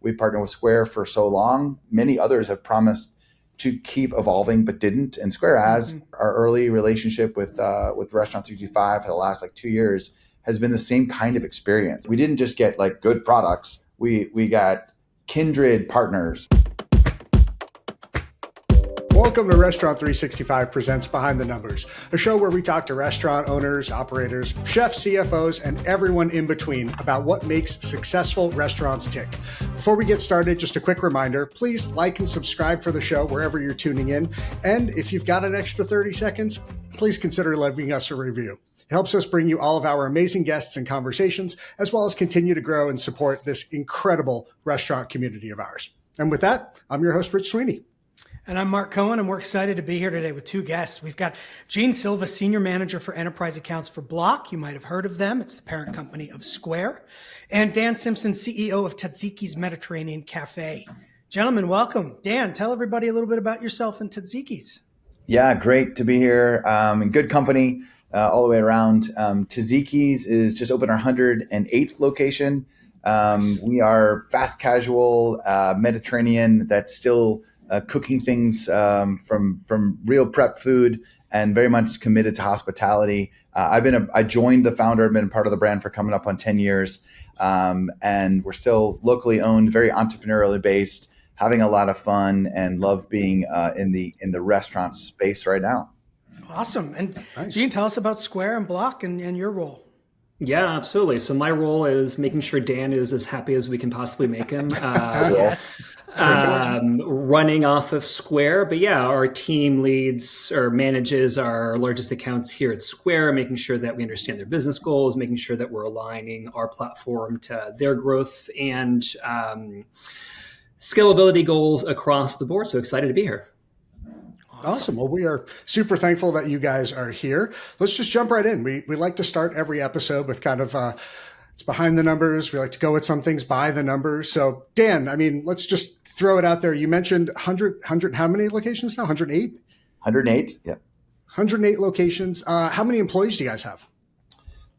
we partnered with Square for so long. Many others have promised to keep evolving, but didn't. And Square has our early relationship with Restaurant365 for the last 2 years has been the same kind of experience. We didn't just get good products. We got kindred partners. Welcome to Restaurant365 Presents Behind the Numbers, a show where we talk to restaurant owners, operators, chefs, CFOs, and everyone in between about what makes successful restaurants tick. Before we get started, just a quick reminder, please like and subscribe for the show wherever you're tuning in. And if you've got an extra 30 seconds, please consider leaving us a review. It helps us bring you all of our amazing guests and conversations, as well as continue to grow and support this incredible restaurant community of ours. And with that, I'm your host, Rich Sweeney. And I'm Marc Cohen, and we're excited to be here today with two guests. We've got Jean Silva, Senior Manager for Enterprise Accounts for Block. You might have heard of them. It's the parent company of Square. And Dan Simpson, CEO of Taziki's Mediterranean Café. Gentlemen, welcome. Dan, tell everybody a little bit about yourself and Taziki's. Yeah, great to be here in good company all the way around. Taziki's is just opened our 108th location. We are fast casual Mediterranean that's still cooking things from real prep food and very much committed to hospitality. I joined the founder. I've been part of the brand for coming up on 10 years. And we're still locally owned, very entrepreneurially based, having a lot of fun and love being in the restaurant space right now. Awesome. And nice. Jean, tell us about Square and Block and your role. Yeah, absolutely. So my role is making sure Dan is as happy as we can possibly make him. Yes. Running off of Square. But yeah, our team leads or manages our largest accounts here at Square, making sure that we understand their business goals, making sure that we're aligning our platform to their growth and scalability goals across the board. So excited to be here. Awesome. Well, we are super thankful that you guys are here. Let's just jump right in. We like to start every episode with kind of it's behind the numbers. We like to go with some things by the numbers. So Dan, let's just throw it out there. You mentioned 100, how many locations now? 108? 108, yeah. 108 locations. How many employees do you guys have?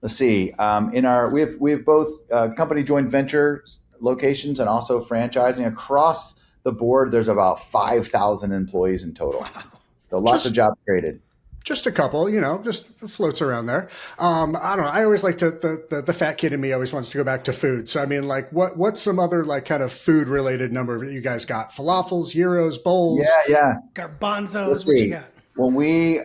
Let's see. We have both company joint venture locations and also franchising across the board. There's about 5,000 employees in total. Wow. So lots of jobs created. Just a couple, just floats around there. I don't know. I always like to, the fat kid in me always wants to go back to food. So, what's some other kind of food related number that you guys got? Falafels, gyros, bowls? Yeah. Garbanzos, what you got? Well, we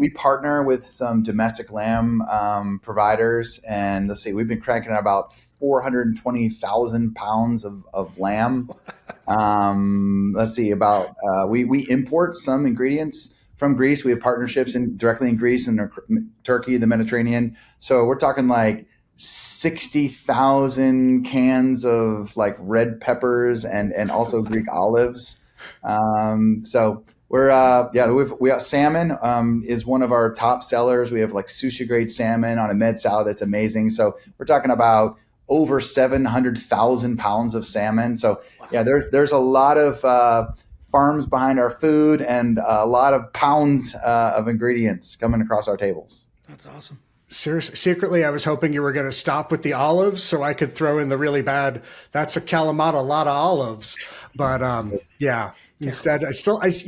partner with some domestic lamb providers, and we've been cranking out about 420,000 pounds of lamb. We import some ingredients from Greece. We have partnerships directly in Greece and Turkey, the Mediterranean. So we're talking 60,000 cans of red peppers and also Greek olives. We got salmon is one of our top sellers. We have sushi grade salmon on a med salad that's amazing. So we're talking about over 700,000 pounds of salmon. So yeah, there's a lot of farms behind our food and a lot of pounds of ingredients coming across our tables. That's awesome. Seriously, secretly, I was hoping you were going to stop with the olives so I could throw in the really bad, that's a Kalamata, a lot of olives. But yeah. Instead,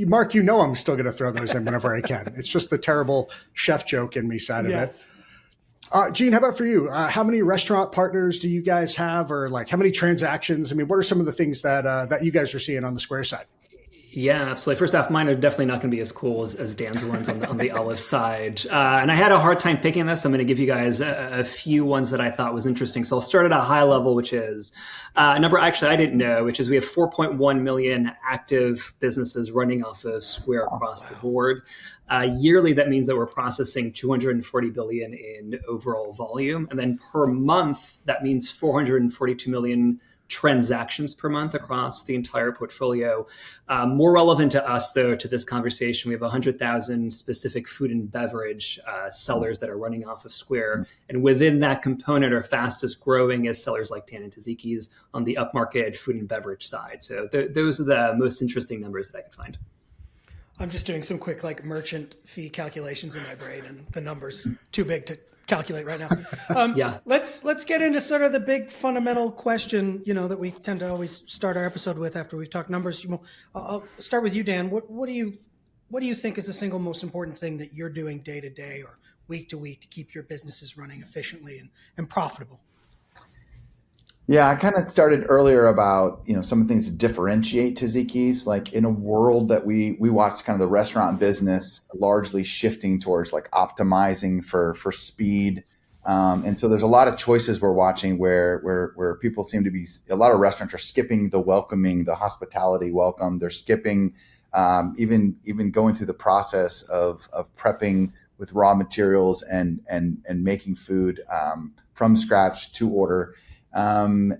Marc, I'm still going to throw those in whenever I can. It's just the terrible chef joke in me side of it. Jean, how about for you? How many restaurant partners do you guys have, or how many transactions? What are some of the things that you guys are seeing on the Square side? Yeah, absolutely. First off, mine are definitely not going to be as cool as Dan's ones on the olive side. And I had a hard time picking this. I'm going to give you guys a few ones that I thought was interesting. So I'll start at a high level, which is a number actually I didn't know, which is we have 4.1 million active businesses running off of Square across the board. Yearly, that means that we're processing 240 billion in overall volume. And then per month, that means 442 million transactions per month across the entire portfolio. More relevant to us, though, to this conversation, we have 100,000 specific food and beverage sellers that are running off of Square. And within that component, our fastest growing is sellers like Dan and Taziki's on the upmarket food and beverage side. So those are the most interesting numbers that I could find. I'm just doing some quick merchant fee calculations in my brain, and the numbers too big to calculate right now. Yeah. Let's get into sort of the big fundamental question, that we tend to always start our episode with after we've talked numbers. I'll start with you, Dan. What do you think is the single most important thing that you're doing day to day or week to week to keep your businesses running efficiently and profitable? Yeah, I kind of started earlier about, some of the things that differentiate Taziki's, like in a world that we watch kind of the restaurant business largely shifting towards like optimizing for speed. And so there's a lot of choices we're watching where people seem to be, a lot of restaurants are skipping the hospitality welcome. They're skipping even going through the process of prepping with raw materials and making food from scratch to order. And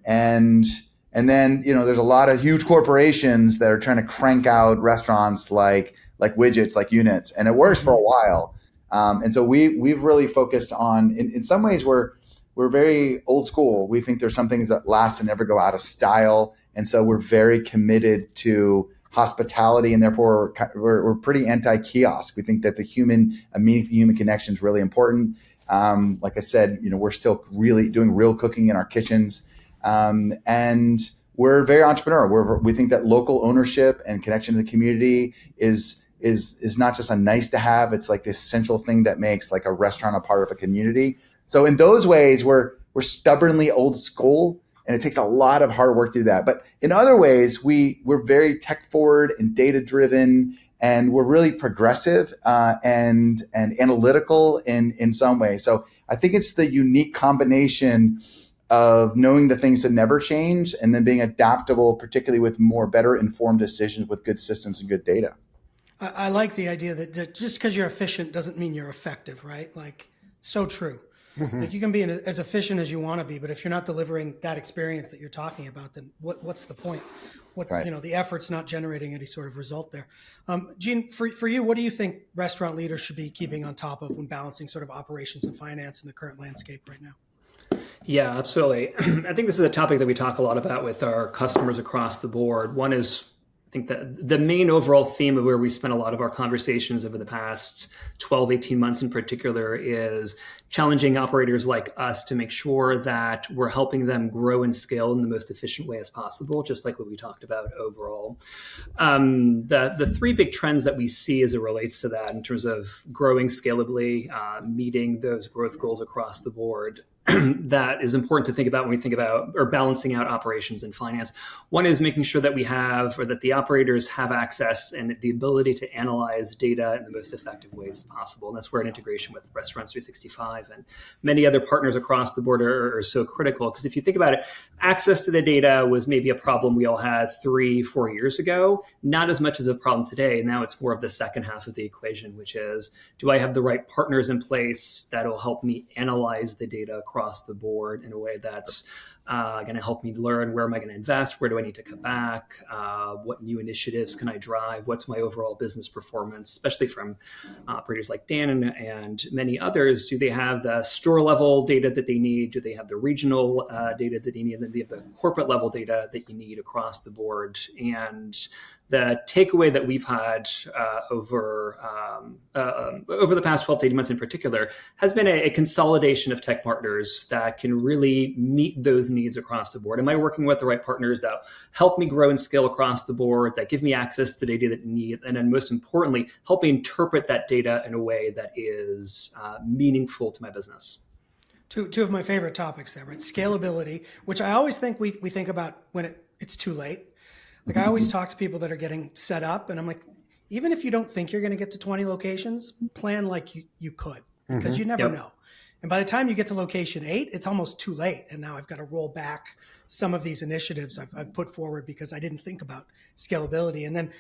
then, there's a lot of huge corporations that are trying to crank out restaurants like widgets, like units, and it works for a while. And so we've really focused on, in some ways, we're very old school. We think there's some things that last and never go out of style. And so we're very committed to hospitality, and therefore we're pretty anti-kiosk. We think that the meaningful human connection is really important. Like I said, we're still really doing real cooking in our kitchens. And we're very entrepreneurial. We think that local ownership and connection to the community is not just a nice to have. It's like this essential thing that makes like a restaurant a part of a community. So in those ways, we're stubbornly old school, and it takes a lot of hard work to do that. But in other ways, we're very tech forward and data driven, and we're really progressive and analytical in some ways. So I think it's the unique combination of knowing the things that never change and then being adaptable, particularly with better informed decisions with good systems and good data. I like the idea that just because you're efficient doesn't mean you're effective, right? Like, so true. Like, you can be as efficient as you want to be, but if you're not delivering that experience that you're talking about, then what's the point? Right. The effort's not generating any sort of result there. Jean, for you, what do you think restaurant leaders should be keeping on top of when balancing sort of operations and finance in the current landscape right now? Yeah, absolutely. I think this is a topic that we talk a lot about with our customers across the board. One is, I think that the main overall theme of where we spent a lot of our conversations over the past 12, 18 months in particular is challenging operators like us to make sure that we're helping them grow and scale in the most efficient way as possible, just like what we talked about overall. The three big trends that we see as it relates to that in terms of growing scalably, meeting those growth goals across the board, that is important to think about when we think about or balancing out operations and finance. One is making sure that we have, or that the operators have access and the ability to analyze data in the most effective ways as possible. And that's where an integration with Restaurant365 and many other partners across the board are so critical. Because if you think about it, access to the data was maybe a problem we all had 3-4 years ago, not as much as a problem today. Now it's more of the second half of the equation, which is, do I have the right partners in place that will help me analyze the data across the board in a way that's going to help me learn, where am I going to invest? Where do I need to cut back? What new initiatives can I drive? What's my overall business performance, especially from operators like Dan and many others? Do they have the store level data that they need? Do they have the regional data that they need? And then they have the corporate level data that you need across the board. And the takeaway that we've had over the past 12 to 18 months in particular has been a consolidation of tech partners that can really meet those needs across the board. Am I working with the right partners that help me grow and scale across the board, that give me access to the data that I need, and then most importantly, help me interpret that data in a way that is meaningful to my business? Two of my favorite topics there, right? Scalability, which I always think we think about when it's too late. Like, I always talk to people that are getting set up, and I'm like, even if you don't think you're going to get to 20 locations, plan like you could, because you never know. And by the time you get to location 8, it's almost too late. And now I've got to roll back some of these initiatives I've put forward because I didn't think about scalability. And then,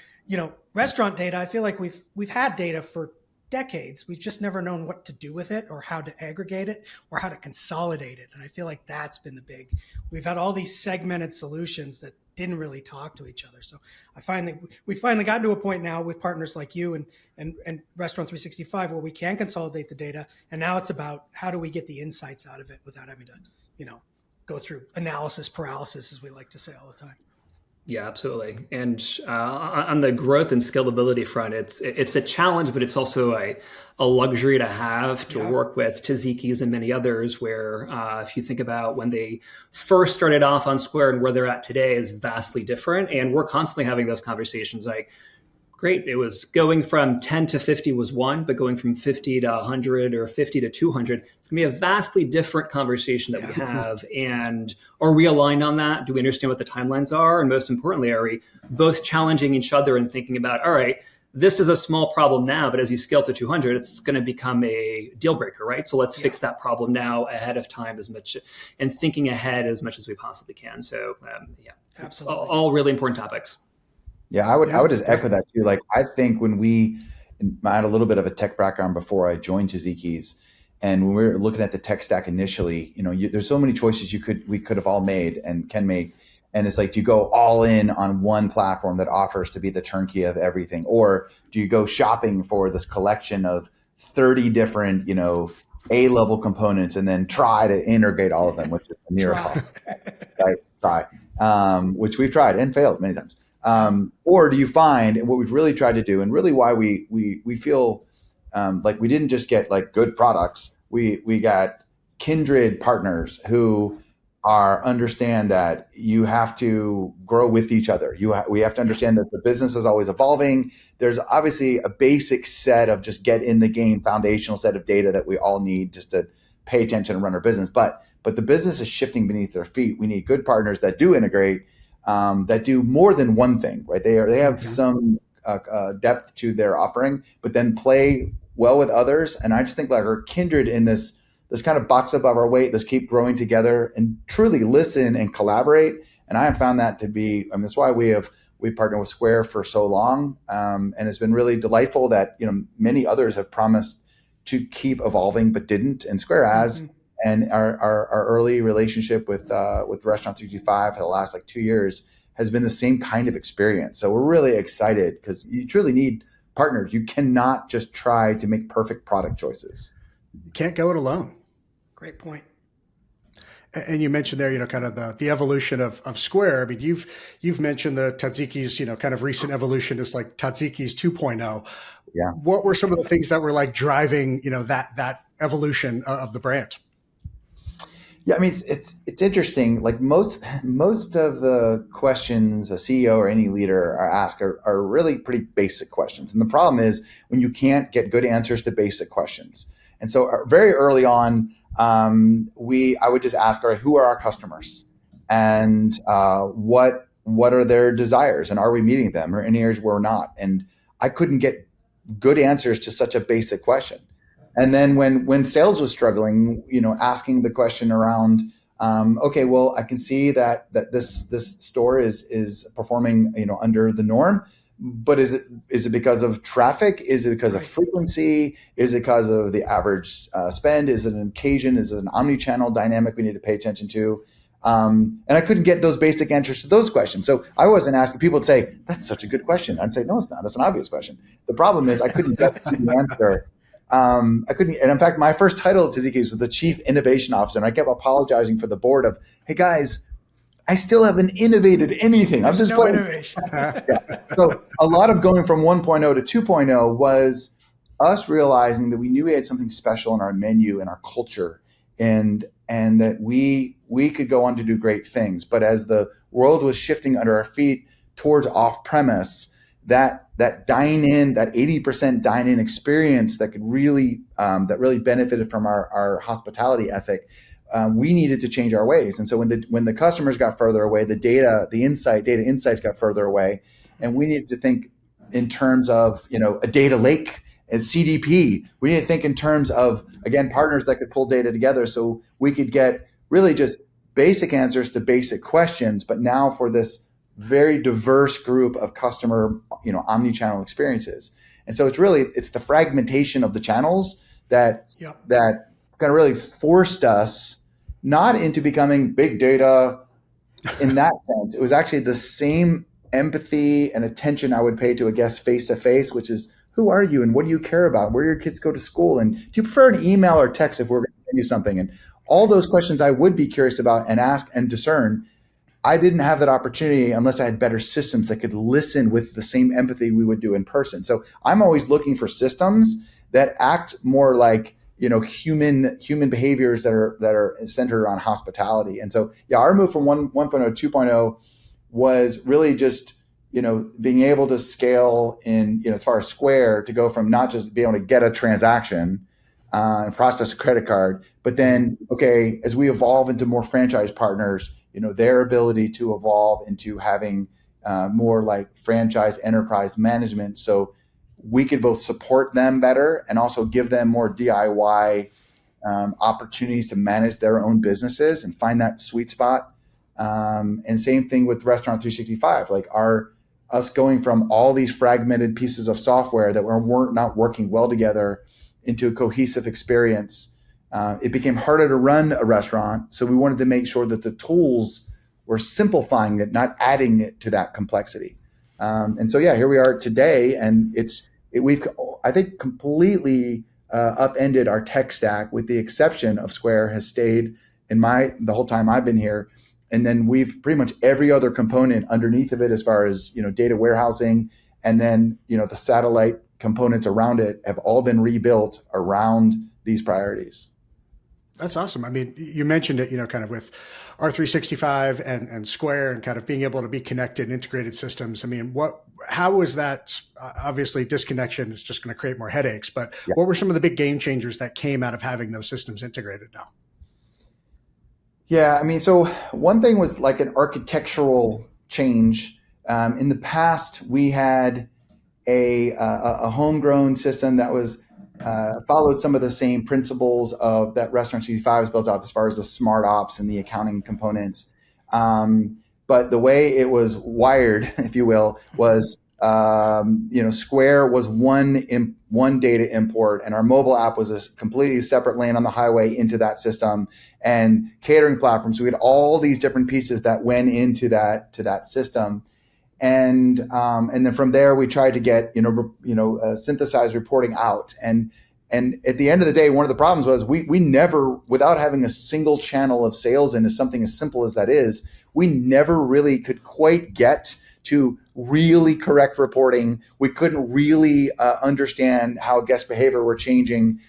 restaurant data, I feel like we've had data for decades. We've just never known what to do with it, or how to aggregate it, or how to consolidate it. And I feel like that's been we've had all these segmented solutions that didn't really talk to each other. So we finally gotten to a point now with partners like you and Restaurant365 where we can consolidate the data. And now it's about, how do we get the insights out of it without having to, go through analysis paralysis, as we like to say all the time. Yeah, absolutely. And on the growth and scalability front, it's a challenge, but it's also a luxury to have to work with Taziki's and many others. Where if you think about when they first started off on Square and where they're at today is vastly different, and we're constantly having those conversations. Like, great, it was going from 10 to 50 was one, but going from 50 to 100 or 50 to 200, it's going to be a vastly different conversation that we have. And are we aligned on that? Do we understand what the timelines are? And most importantly, are we both challenging each other and thinking about, all right, this is a small problem now, but as you scale to 200, it's going to become a deal breaker, right? So let's fix that problem now ahead of time as much, and thinking ahead as much as we possibly can. So Absolutely. all really important topics. Yeah, I would just echo that too. Like, I think I had a little bit of a tech background before I joined Taziki's, and when we were looking at the tech stack initially, there's so many choices we could have all made and can make, and it's like, do you go all in on one platform that offers to be the turnkey of everything, or do you go shopping for this collection of 30 different, A-level components and then try to integrate all of them, which is near right? Which we've tried and failed many times. Or do you find, and what we've really tried to do, and really why we feel like we didn't just get like good products, we got kindred partners who understand that you have to grow with each other. We have to understand that the business is always evolving. There's obviously a basic set of just get in the game, foundational set of data that we all need just to pay attention and run our business. But the business is shifting beneath their feet. We need good partners that do integrate, that do more than one thing, right? They have some depth to their offering, but then play well with others. And I just think like our kindred in this kind of box above our weight, let's keep growing together and truly listen and collaborate. And I have found that to be, that's why we partnered with Square for so long. And it's been really delightful that, many others have promised to keep evolving, but didn't. And Square has. And our early relationship with Restaurant365 for the last 2 years has been the same kind of experience. So we're really excited because you truly need partners. You cannot just try to make perfect product choices. You can't go it alone. Great point. And you mentioned there, kind of the evolution of Square. I mean, you've mentioned the Taziki's, kind of recent evolution is like Taziki's 2.0. Yeah. What were some of the things that were like driving, that evolution of the brand? Yeah, I mean, it's interesting. Like most of the questions a CEO or any leader are asked are really pretty basic questions. And the problem is when you can't get good answers to basic questions. And so very early on, I would just ask, all right, who are our customers? And what are their desires? And are we meeting them? Or in areas where we're not? And I couldn't get good answers to such a basic question. And then when sales was struggling, asking the question around, okay, well, I can see that this store is performing, under the norm, but is it because of traffic? Is it because of frequency? Is it because of the average spend? Is it an occasion? Is it an omni-channel dynamic we need to pay attention to? And I couldn't get those basic answers to those questions. So I wasn't asking people to say, that's such a good question. I'd say, no, it's not. It's an obvious question. The problem is I couldn't get to the answer. I couldn't, and in fact, my first title at Taziki's was the Chief Innovation Officer, and I kept apologizing for the board of, hey guys, I still haven't innovated anything. I'm just innovation. So a lot of going from 1.0 to 2.0 was us realizing that we knew we had something special in our menu and our culture, and that we could go on to do great things. But as the world was shifting under our feet towards off-premise, that dine-in, that 80% dine-in experience that could really that really benefited from our hospitality ethic, we needed to change our ways. And so when the customers got further away, the data insights got further away, and we needed to think in terms of a data lake and CDP. We need to think in terms of, again, partners that could pull data together so we could get really just basic answers to basic questions, but now for this very diverse group of customer, omni-channel experiences. And so it's the fragmentation of the channels that kind of really forced us not into becoming big data in that sense. It was actually the same empathy and attention I would pay to a guest face to face, which is, who are you and what do you care about? Where do your kids go to school? And do you prefer an email or text if we're going to send you something? And all those questions I would be curious about and ask and discern, I didn't have that opportunity unless I had better systems that could listen with the same empathy we would do in person. So I'm always looking for systems that act more like, human behaviors that are centered around hospitality. And so, yeah, our move from 1.0 to 2.0 was really just, being able to scale in, as far as Square, to go from not just being able to get a transaction and process a credit card, but then, okay, as we evolve into more franchise partners, their ability to evolve into having more like franchise enterprise management. So we could both support them better and also give them more DIY opportunities to manage their own businesses and find that sweet spot. And same thing with Restaurant 365, like us going from all these fragmented pieces of software that weren't not working well together into a cohesive experience. It became harder to run a restaurant. So we wanted to make sure that the tools were simplifying it, not adding it to that complexity. And so, yeah, here we are today. And we've, I think, completely upended our tech stack, with the exception of Square has stayed the whole time I've been here. And then we've pretty much every other component underneath of it, as far as, data warehousing, and then, the satellite components around it, have all been rebuilt around these priorities. That's awesome. I mean, you mentioned it, kind of with R365 and Square, and kind of being able to be connected, integrated systems. I mean, how was that? Obviously, disconnection is just going to create more headaches, but yeah. What were some of the big game changers that came out of having those systems integrated now? Yeah, I mean, so one thing was like an architectural change. In the past, we had a homegrown system that was followed some of the same principles of that Restaurant 365 was built up, as far as the smart ops and the accounting components. But the way it was wired, if you will, was Square was one data import, and our mobile app was a completely separate lane on the highway into that system, and catering platforms. So we had all these different pieces that went into that system. And then from there, we tried to get synthesized reporting out. And at the end of the day, one of the problems was we never, without having a single channel of sales into something as simple as that is, we never really could quite get to really correct reporting. We couldn't really understand how guest behavior were changing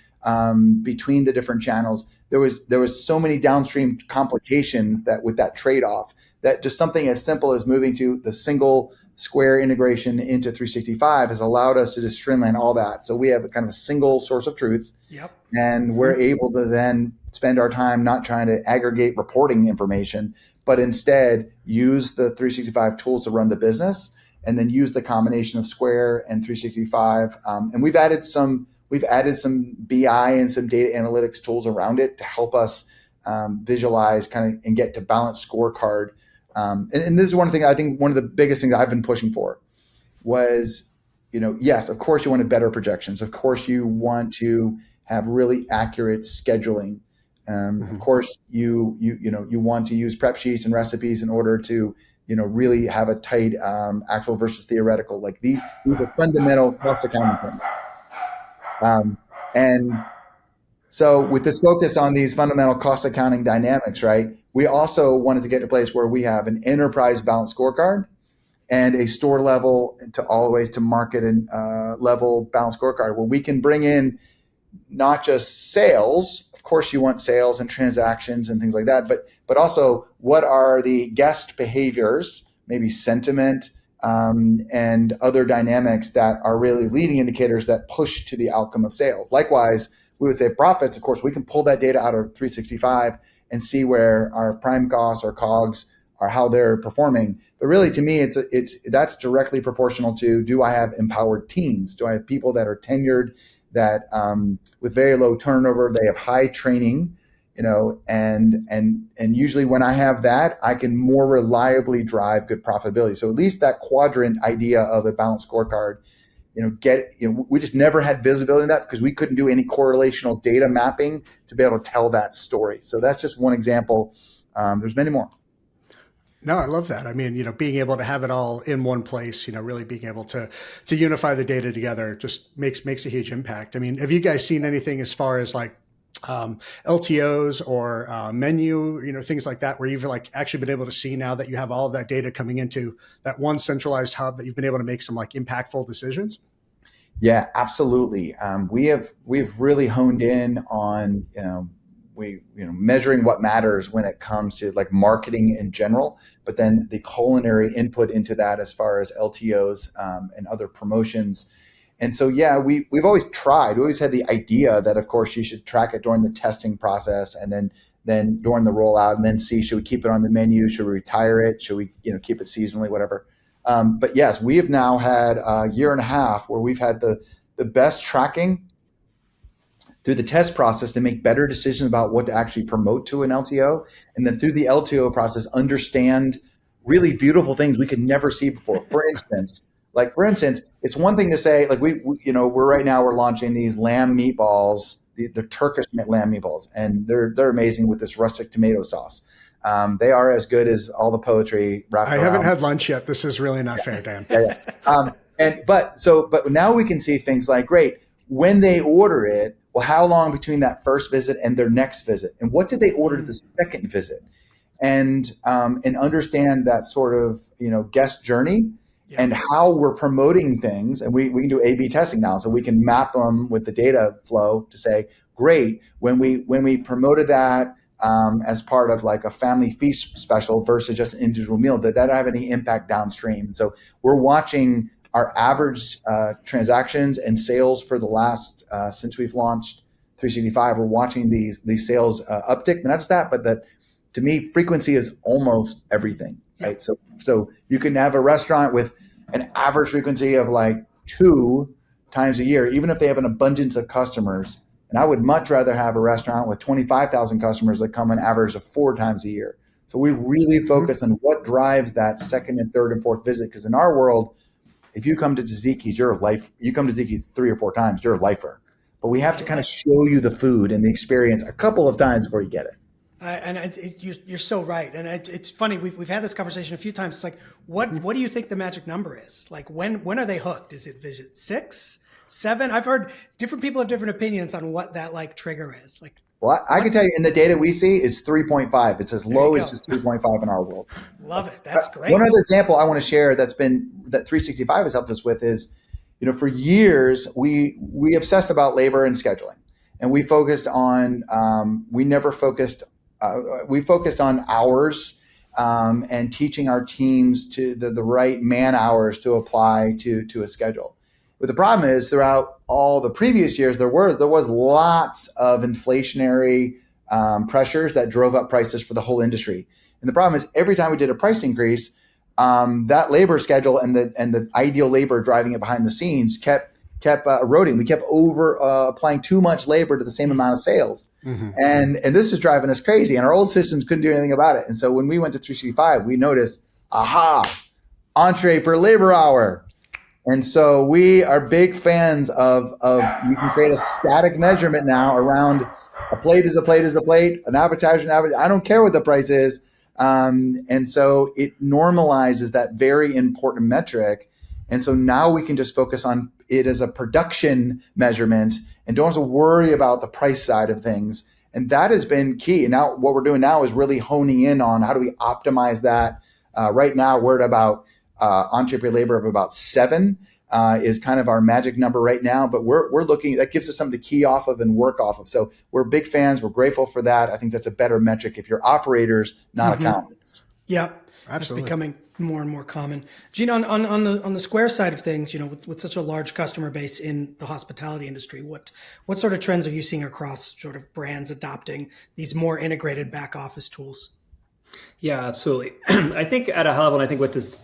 between the different channels. There was so many downstream complications that with that trade-off, that just something as simple as moving to the single Square integration into 365 has allowed us to just streamline all that. So we have a kind of a single source of truth. Yep. And we're able to then spend our time not trying to aggregate reporting information, but instead use the 365 tools to run the business, and then use the combination of Square and 365. And we've added some BI and some data analytics tools around it to help us visualize and get to balanced scorecard. And this is one thing, I think one of the biggest things I've been pushing for was, yes, of course you want better projections. Of course you want to have really accurate scheduling. Of course you want to use prep sheets and recipes in order to, really have a tight actual versus theoretical. Like these are fundamental cost accounting things. And so with this focus on these fundamental cost accounting dynamics, right, we also wanted to get to a place where we have an enterprise balanced scorecard and a store level to all the ways to market and level balanced scorecard, where we can bring in not just sales. Of course, you want sales and transactions and things like that, but also what are the guest behaviors, maybe sentiment, and other dynamics that are really leading indicators that push to the outcome of sales. Likewise, we would say profits. Of course, we can pull that data out of 365 and see where our prime costs, our COGS, are how they're performing. But really, to me, that's directly proportional to, do I have empowered teams? Do I have people that are tenured, that with very low turnover, they have high training, and usually when I have that, I can more reliably drive good profitability. So at least that quadrant idea of a balanced scorecard, we just never had visibility in that because we couldn't do any correlational data mapping to be able to tell that story. So that's just one example. There's many more. No, I love that. I mean, being able to have it all in one place, really being able to unify the data together just makes a huge impact. I mean, have you guys seen anything as far as like LTOs or menu, things like that, where you've like actually been able to see now that you have all of that data coming into that one centralized hub that you've been able to make some like impactful decisions? Yeah, absolutely. We've really honed in on measuring what matters when it comes to like marketing in general, but then the culinary input into that as far as LTOs and other promotions. And so, yeah, we've always tried. We always had the idea that, of course, you should track it during the testing process, and then during the rollout, and then see, should we keep it on the menu? Should we retire it? Should we keep it seasonally? Whatever. But yes, we have now had a year and a half where we've had the best tracking through the test process to make better decisions about what to actually promote to an LTO, and then through the LTO process, understand really beautiful things we could never see before. For instance, it's one thing to say, like we're launching these lamb meatballs, the Turkish lamb meatballs, and they're amazing with this rustic tomato sauce. They are as good as all the poetry wrapped around. I haven't had lunch yet. This is really not fair, Dan. Yeah. But now we can see things like, great, when they order it, well, how long between that first visit and their next visit, and what did they order the second visit, and understand that sort of guest journey. Yeah. And how we're promoting things. And we can do A/B testing now, so we can map them with the data flow to say, great, when we promoted that as part of like a family feast special versus just an individual meal, did that have any impact downstream? And so we're watching our average transactions and sales for the last, since we've launched 365, we're watching these sales uptick. But not just that, but that, to me, frequency is almost everything. Right. So you can have a restaurant with an average frequency of like 2 times a year, even if they have an abundance of customers. And I would much rather have a restaurant with 25,000 customers that come an average of 4 times a year. So we really focus on what drives that second and third and fourth visit. Because in our world, if you come to Taziki's, you come to Taziki's 3 or 4 times, you're a lifer. But we have to kind of show you the food and the experience a couple of times before you get it. You're so right, and it's funny. We've had this conversation a few times. It's like, what do you think the magic number is? Like, when are they hooked? Is it visit 6, 7? I've heard different people have different opinions on what that like trigger is. Like, well, I can tell you, in the data we see, it's 3.5. It's as low as just 3.5 in our world. Love it. That's great. One other example I want to share that 365 has helped us with is, for years we obsessed about labor and scheduling, and we focused on we focused on hours and teaching our teams to the right man hours to apply to a schedule. But the problem is, throughout all the previous years, there was lots of inflationary pressures that drove up prices for the whole industry. And the problem is, every time we did a price increase, that labor schedule and the ideal labor driving it behind the scenes kept eroding. We kept applying too much labor to the same amount of sales. Mm-hmm. And this is driving us crazy. And our old systems couldn't do anything about it. And so when we went to 365, we noticed, entree per labor hour. And so we are big fans of you can create a static measurement now around a plate is a plate is a plate, an appetizer, I don't care what the price is. And so it normalizes that very important metric. And so now we can just focus on it as a production measurement and don't have to worry about the price side of things. And that has been key. And now what we're doing now is really honing in on how do we optimize that. Right now we're at about entree per labor of about 7 is kind of our magic number right now. But we're looking, that gives us something to key off of and work off of. So we're big fans. We're grateful for that. I think that's a better metric if you're operators, not accountants. Yeah, absolutely. It's becoming more and more common. Gene, on the Square side of things, with such a large customer base in the hospitality industry, what sort of trends are you seeing across sort of brands adopting these more integrated back office tools? Yeah, absolutely. I think at a high level, and I think what this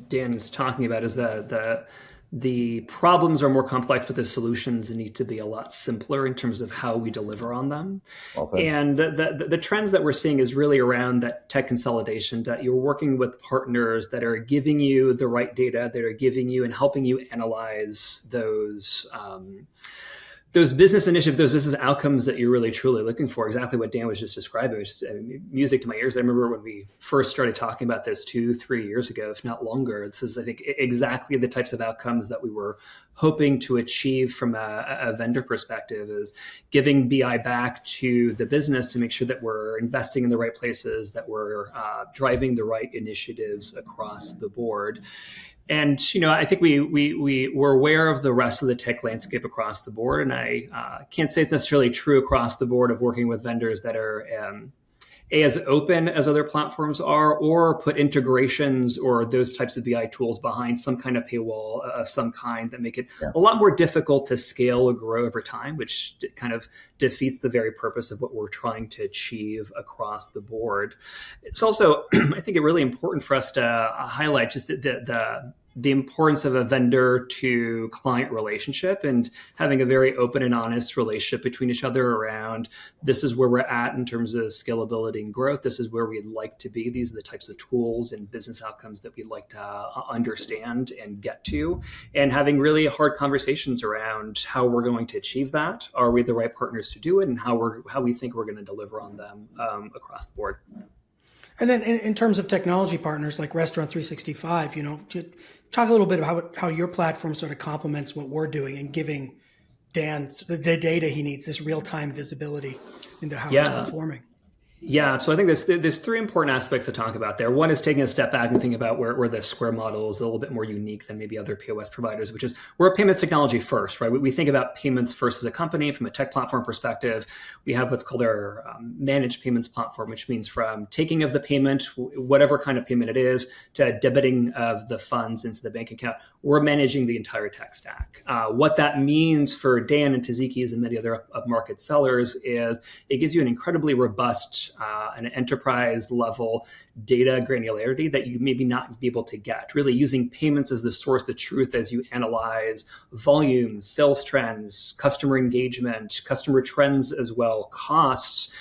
Dan is talking about is the problems are more complex, but the solutions need to be a lot simpler in terms of how we deliver on them. Also. And the trends that we're seeing is really around that tech consolidation, that you're working with partners that are giving you the right data, that are giving you and helping you analyze those business initiatives, those business outcomes that you're really truly looking for, exactly what Dan was just describing, which is music to my ears. I remember when we first started talking about this 2-3 years ago, if not longer. This is, I think, exactly the types of outcomes that we were hoping to achieve from a vendor perspective, is giving BI back to the business to make sure that we're investing in the right places, that we're driving the right initiatives across the board. And, I think we're aware of the rest of the tech landscape across the board. And I can't say it's necessarily true across the board of working with vendors that are as open as other platforms are, or put integrations or those types of BI tools behind some kind of paywall of some kind that make it a lot more difficult to scale or grow over time, which kind of defeats the very purpose of what we're trying to achieve across the board. It's also, I think, really important for us to highlight just the importance of a vendor to client relationship and having a very open and honest relationship between each other around, this is where we're at in terms of scalability and growth. This is where we'd like to be. These are the types of tools and business outcomes that we'd like to understand and get to, and having really hard conversations around how we're going to achieve that. Are we the right partners to do it, and how we think we're going to deliver on them across the board. And then in terms of technology partners like Restaurant365, talk a little bit about how your platform sort of complements what we're doing and giving Dan the data he needs, this real-time visibility into how he's performing. Yeah, so I think there's three important aspects to talk about there. One is taking a step back and thinking about where the Square model is a little bit more unique than maybe other POS providers, which is we're a payments technology first, right? We think about payments first as a company from a tech platform perspective. We have what's called our managed payments platform, which means from taking of the payment, whatever kind of payment it is, to debiting of the funds into the bank account. We're managing the entire tech stack. What that means for Dan and Taziki's and many other upmarket sellers is it gives you an incredibly robust an enterprise level data granularity that you maybe not be able to get, really using payments as the source of truth as you analyze volumes, sales trends, customer engagement, customer trends as well, costs,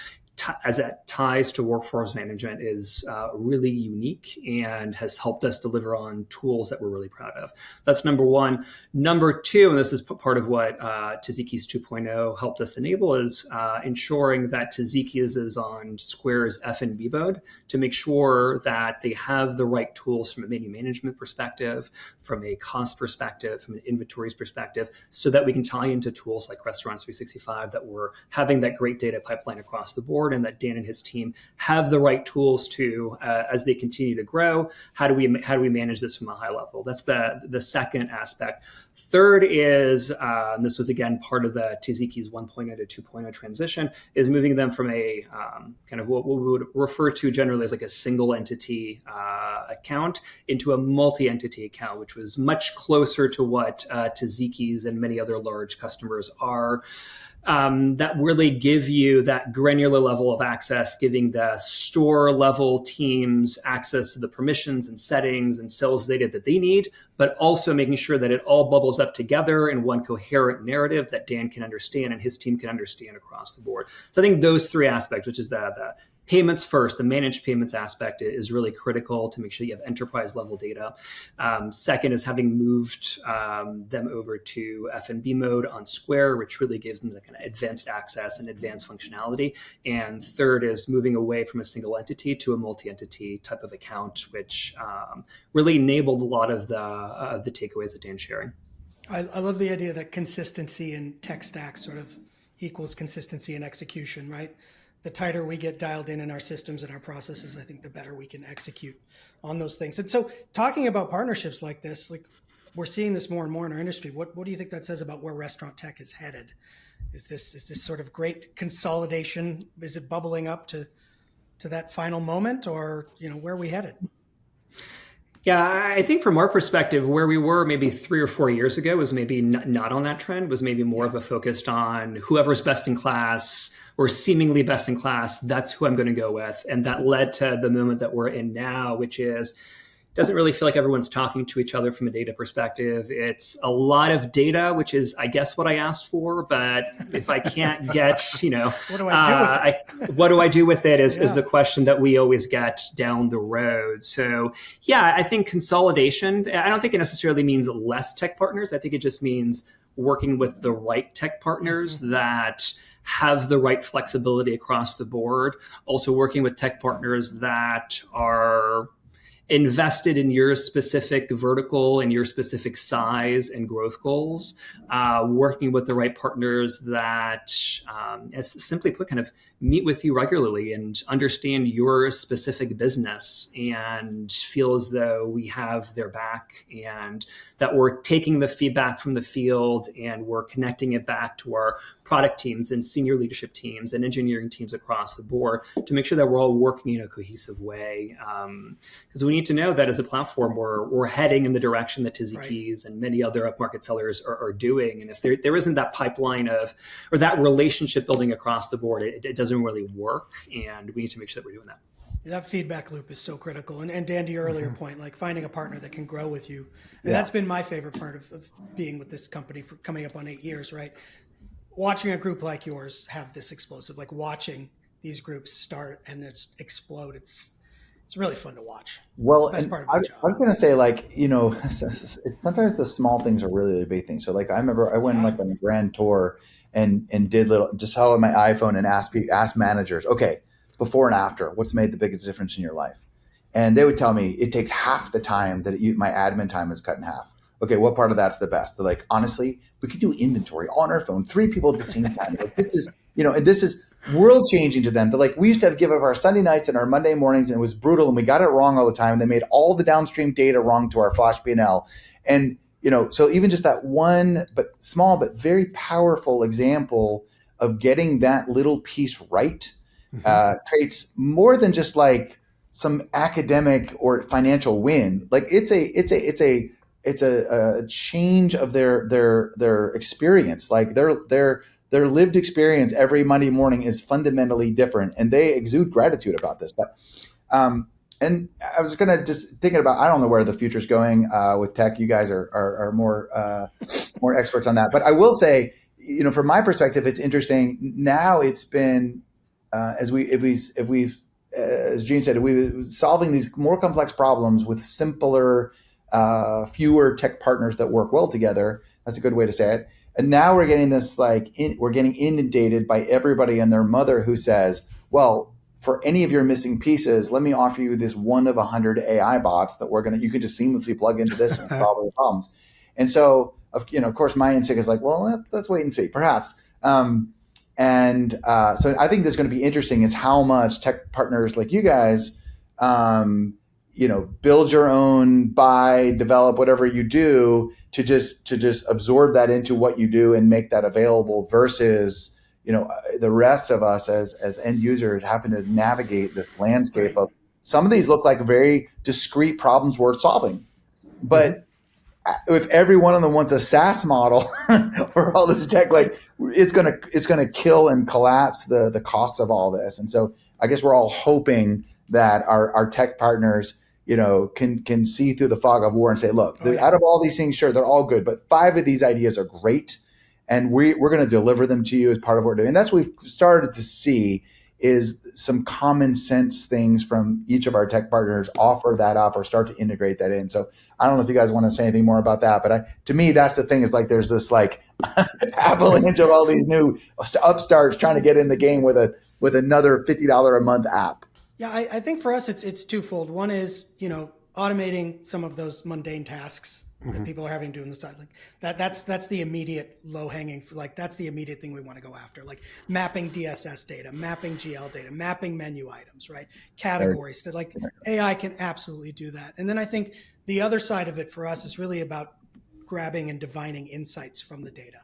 as that ties to workforce management is really unique and has helped us deliver on tools that we're really proud of. That's number one. Number two, and this is part of what Taziki's 2.0 helped us enable, is ensuring that Taziki's is on Square's F&B mode to make sure that they have the right tools from a menu management perspective, from a cost perspective, from an inventories perspective, so that we can tie into tools like Restaurant365, that we're having that great data pipeline across the board, and that Dan and his team have the right tools to, as they continue to grow, how do we manage this from a high level? That's the second aspect. Third is, and this was again part of the Taziki's 1.0 to 2.0 transition, is moving them from a kind of what we would refer to generally as like a single entity account into a multi-entity account, which was much closer to what Taziki's and many other large customers are. That really give you that granular level of access, giving the store level teams access to the permissions and settings and sales data that they need, but also making sure that it all bubbles up together in one coherent narrative that Dan can understand and his team can understand across the board. So I think those three aspects, which is the payments first, the managed payments aspect, is really critical to make sure you have enterprise level data. Second is having moved them over to F&B mode on Square, which really gives them the kind of advanced access and advanced functionality. And third is moving away from a single entity to a multi-entity type of account, which really enabled a lot of the takeaways that Dan's sharing. I love the idea that consistency in tech stack sort of equals consistency in execution, right? The tighter we get dialed in our systems and our processes, I think the better we can execute on those things. And so talking about partnerships like this, like we're seeing this more and more in our industry. What do you think that says about where restaurant tech is headed? Is this sort of great consolidation? Is it bubbling up to that final moment, or, where are we headed? Yeah, I think from our perspective, where we were maybe 3 or 4 years ago was maybe not on that trend, was maybe more of a focused on whoever's best in class or seemingly best in class, that's who I'm going to go with. And that led to the moment that we're in now, which is, doesn't really feel like everyone's talking to each other from a data perspective. It's a lot of data, which is, I guess, what I asked for. But if I can't get, what do I do with it? What do I do with it is the question that we always get down the road. So, yeah, I think consolidation, I don't think it necessarily means less tech partners. I think it just means working with the right tech partners that have the right flexibility across the board. Also working with tech partners that are invested in your specific vertical and your specific size and growth goals, working with the right partners that, as simply put, kind of meet with you regularly and understand your specific business and feel as though we have their back and that we're taking the feedback from the field and we're connecting it back to our product teams and senior leadership teams and engineering teams across the board to make sure that we're all working in a cohesive way. Because we need to know that as a platform, we're heading in the direction that Taziki's and many other upmarket sellers are doing. And if there isn't that pipeline or that relationship building across the board, it doesn't really work. And we need to make sure that we're doing that. That feedback loop is so critical. And Dan, to your earlier point, like finding a partner that can grow with you. And that's been my favorite part of being with this company for coming up on 8 years, right? Watching a group like yours have this explosive, like watching these groups start and it's explode. It's really fun to watch. Well, it's the best part of I my job. was going to say, like, sometimes the small things are really the big things. So like, I remember I went like on a grand tour and did just held on my iPhone and asked managers, okay, before and after, what's made the biggest difference in your life? And they would tell me it takes half the time that my admin time is cut in half. Okay, what part of that's the best? They're like, honestly, we could do inventory on our phone, 3 people at the same time. Like, this is, and this is world changing to them. They're like, we used to give up our Sunday nights and our Monday mornings, and it was brutal, and we got it wrong all the time. And they made all the downstream data wrong to our Flash P&L. And so even just that one, but small, but very powerful example of getting that little piece right creates more than just like some academic or financial win. Like it's a change of their experience. Like their lived experience every Monday morning is fundamentally different, and they exude gratitude about this. But and I was gonna just thinking about, I don't know where the future's going with tech. You guys are more experts on that. But I will say, from my perspective, it's interesting. Now it's been as Jean said, we're solving these more complex problems with simpler, fewer tech partners that work well together. That's a good way to say it. And now we're getting this we're getting inundated by everybody and their mother who says, well, for any of your missing pieces, let me offer you this 1 of 100 AI bots that you can just seamlessly plug into this and solve all the problems. And so, of course, my instinct is like, well, let's wait and see, perhaps. So I think that's going to be interesting is how much tech partners like you guys, build your own, buy, develop, whatever you do to just absorb that into what you do and make that available versus, the rest of us as end users having to navigate this landscape of some of these look like very discrete problems worth solving. But if every one of them wants a SaaS model for all this tech, like it's gonna kill and collapse the costs of all this. And so I guess we're all hoping that our tech partners, can see through the fog of war and say, look, out of all these things, sure, they're all good, but 5 of these ideas are great, and we're going to deliver them to you as part of what we're doing. And that's what we've started to see is some common sense things from each of our tech partners offer that up or start to integrate that in. So I don't know if you guys want to say anything more about that, but to me, that's the thing is like there's this like avalanche of all these new upstarts trying to get in the game with another $50 a month app. Yeah, I think for us, it's twofold. One is, automating some of those mundane tasks that people are having to do on the side. Like that's the immediate low hanging, like that's the immediate thing we want to go after. Like mapping DSS data, mapping GL data, mapping menu items, right? Categories that like AI can absolutely do that. And then I think the other side of it for us is really about grabbing and divining insights from the data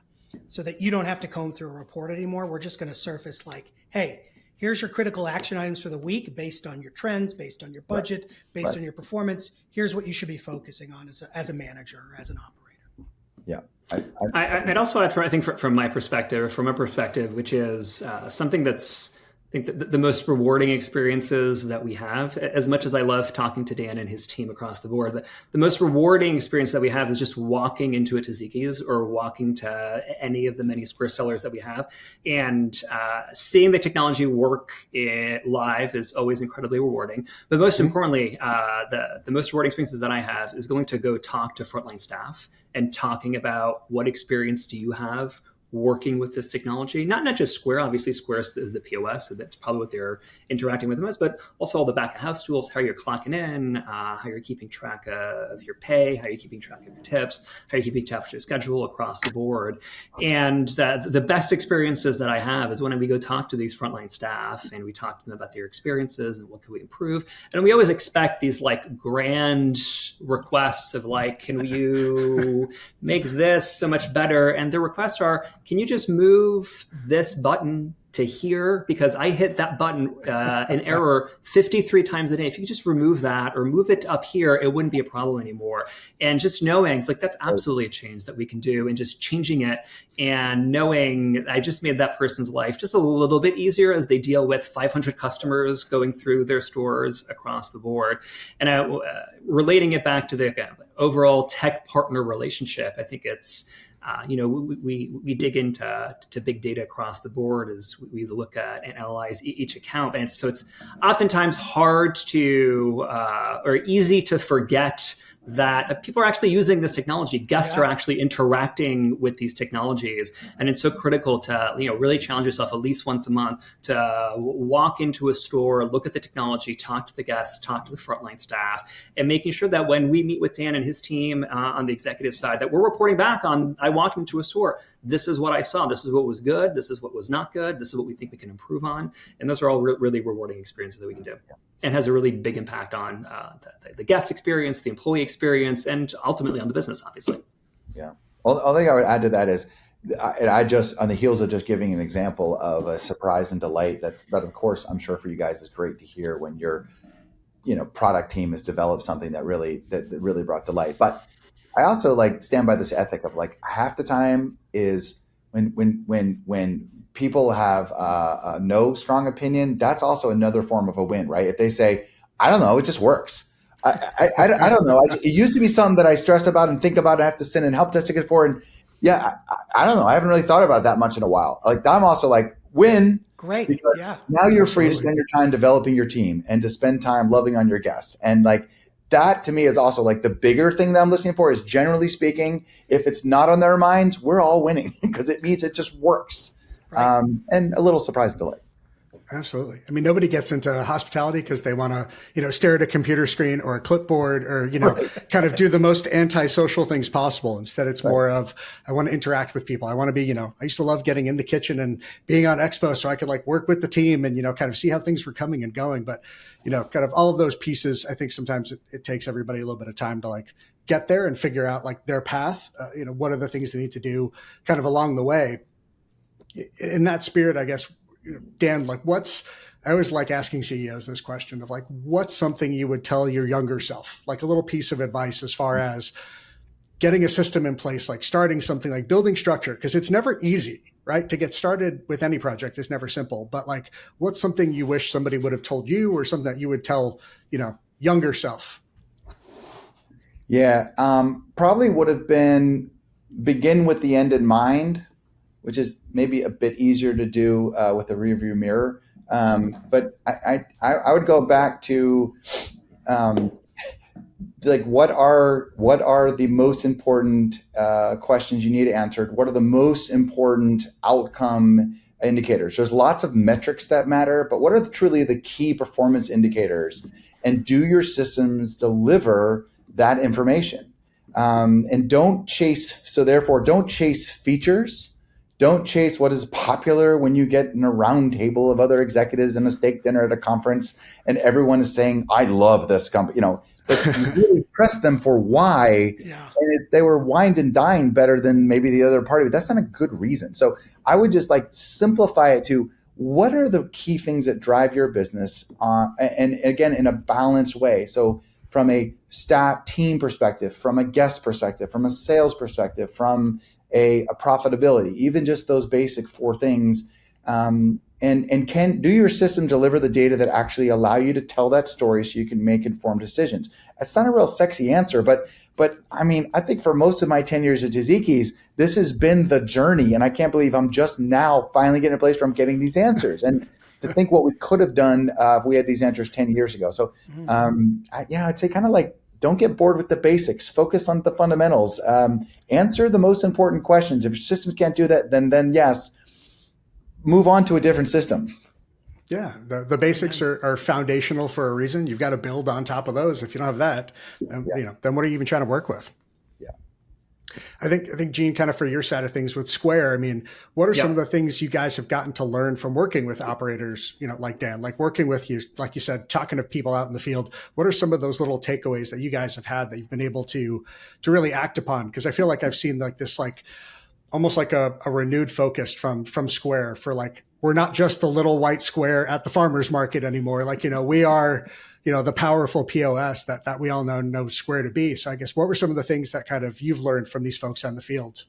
so that you don't have to comb through a report anymore. We're just going to surface like, hey, here's your critical action items for the week based on your trends, based on your budget, based on your performance. Here's what you should be focusing on as a manager or as an operator. Yeah. I'd also add, from my perspective, which is something that's think that the most rewarding experiences that we have, as much as I love talking to Dan and his team across the board, the most rewarding experience that we have is just walking into a Taziki's or walking to any of the many Square sellers that we have. And seeing the technology work live is always incredibly rewarding. But most importantly, the most rewarding experiences that I have is going to go talk to frontline staff and talking about what experience do you have working with this technology, not just Square. Obviously, Square is the POS, so that's probably what they're interacting with the most, but also all the back of house tools, how you're clocking in, how you're keeping track of your pay, how you're keeping track of your tips, how you're keeping track of your schedule across the board. And the best experiences that I have is when we go talk to these frontline staff and we talk to them about their experiences and what can we improve. And we always expect these like grand requests of like, can you make this so much better? And the requests are, can you just move this button to here? Because I hit that button in error 53 times a day. If you could just remove that or move it up here, it wouldn't be a problem anymore. And just knowing it's like, that's absolutely a change that we can do, and just changing it and knowing I just made that person's life just a little bit easier as they deal with 500 customers going through their stores across the board. And relating it back to the overall tech partner relationship, I think it's, we dig into big data across the board as we look at and analyze each account. And so it's oftentimes hard to or easy to forget that people are actually using this technology. Guests are actually interacting with these technologies. And it's so critical to, really challenge yourself at least once a month to walk into a store, look at the technology, talk to the guests, talk to the frontline staff, and making sure that when we meet with Dan and his team on the executive side, that we're reporting back on, I walked into a store, this is what I saw, this is what was good, this is what was not good, this is what we think we can improve on. And those are all really rewarding experiences that we can do. And has a really big impact on the guest experience, the employee experience, and ultimately on the business, obviously. Yeah. Only thing I would add to that is, and I just, on the heels of just giving an example of a surprise and delight, that of course, I'm sure for you guys is great to hear when your, product team has developed something that really brought delight. But I also stand by this ethic of half the time is when people have no strong opinion, that's also another form of a win, right? If they say, I don't know, it just works. I don't know. It used to be something that I stressed about and think about and have to send and help desk to get for. And I don't know. I haven't really thought about it that much in a while. I'm also win. Great. Because now you're free to spend your time developing your team and to spend time loving on your guests. And that to me is also the bigger thing that I'm listening for is, generally speaking, if it's not on their minds, we're all winning because it means it just works. Right. And a little surprise and delight. Absolutely. I mean, nobody gets into hospitality because they want to, stare at a computer screen or a clipboard or, kind of do the most antisocial things possible. Instead, it's more of, I want to interact with people. I want to be, I used to love getting in the kitchen and being on Expo so I could work with the team and, kind of see how things were coming and going. But, kind of all of those pieces, I think sometimes it takes everybody a little bit of time to get there and figure out their path. What are the things they need to do kind of along the way. In that spirit, I guess, Dan, I always like asking CEOs this question of what's something you would tell your younger self, a little piece of advice as far as getting a system in place, starting something, building structure, because it's never easy, right? To get started with any project is never simple, but what's something you wish somebody would have told you or something that you would tell, younger self? Yeah. Probably would have been begin with the end in mind, which is maybe a bit easier to do with a rearview mirror. But I would go back to what are the most important questions you need answered? What are the most important outcome indicators? There's lots of metrics that matter, but what are truly the key performance indicators? And do your systems deliver that information? And don't chase features. Don't chase what is popular when you get in a round table of other executives in a steak dinner at a conference and everyone is saying, I love this company. But you really press them for why. Yeah. And they were wined and dined better than maybe the other party. But that's not a good reason. So I would just simplify it to what are the key things that drive your business and again, in a balanced way. So from a staff team perspective, from a guest perspective, from a sales perspective, from a profitability, even just those basic four things. And and can do your system deliver the data that actually allow you to tell that story so you can make informed decisions? It's not a real sexy answer, but I mean, I think for most of my 10 years at Taziki's, this has been the journey, and I can't believe I'm just now finally getting a place where I'm getting these answers. And to think what we could have done if we had these answers 10 years ago. So I'd say kind of like, don't get bored with the basics. Focus on the fundamentals. Answer the most important questions. If your systems can't do that, then yes, move on to a different system. Yeah, the basics are foundational for a reason. You've got to build on top of those. If you don't have that, then what are you even trying to work with? Yeah, I think Gene, kind of for your side of things with Square, I mean, what are some of the things you guys have gotten to learn from working with operators, like Dan, like working with you, like you said, talking to people out in the field? What are some of those little takeaways that you guys have had that you've been able to really act upon? Because I feel like I've seen like this, like almost like a renewed focus from Square for like, we're not just the little white square at the farmer's market anymore. Like, we are, the powerful POS that we all know Square to be. So I guess what were some of the things that kind of you've learned from these folks on the field?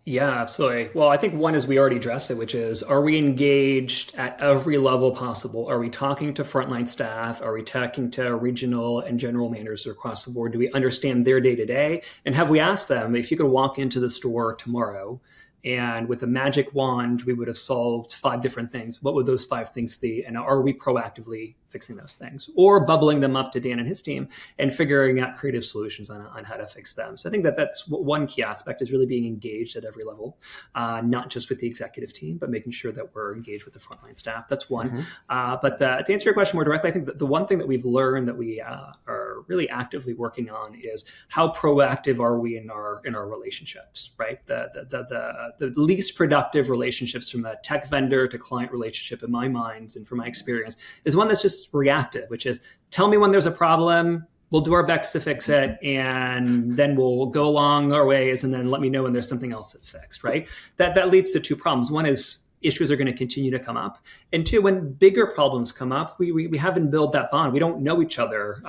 Yeah, absolutely. Well, I think one is we already addressed it, which is, are we engaged at every level possible? Are we talking to frontline staff? Are we talking to regional and general managers across the board? Do we understand their day-to-day? And have we asked them, if you could walk into the store tomorrow and with a magic wand, we would have solved 5 different things, what would those 5 things be? And are we proactively fixing those things, or bubbling them up to Dan and his team and figuring out creative solutions on how to fix them? So I think that's one key aspect, is really being engaged at every level, not just with the executive team, but making sure that we're engaged with the frontline staff. That's one. But to answer your question more directly, I think that the one thing that we've learned that we are really actively working on is how proactive are we in our relationships, right? The least productive relationships from a tech vendor to client relationship, in my mind and from my experience, is one that's just reactive, which is, tell me when there's a problem, we'll do our best to fix it, and then we'll go along our ways, and then let me know when there's something else that's fixed, right? That leads to 2 problems. One is issues are going to continue to come up. And 2, when bigger problems come up, we haven't built that bond. We don't know each other.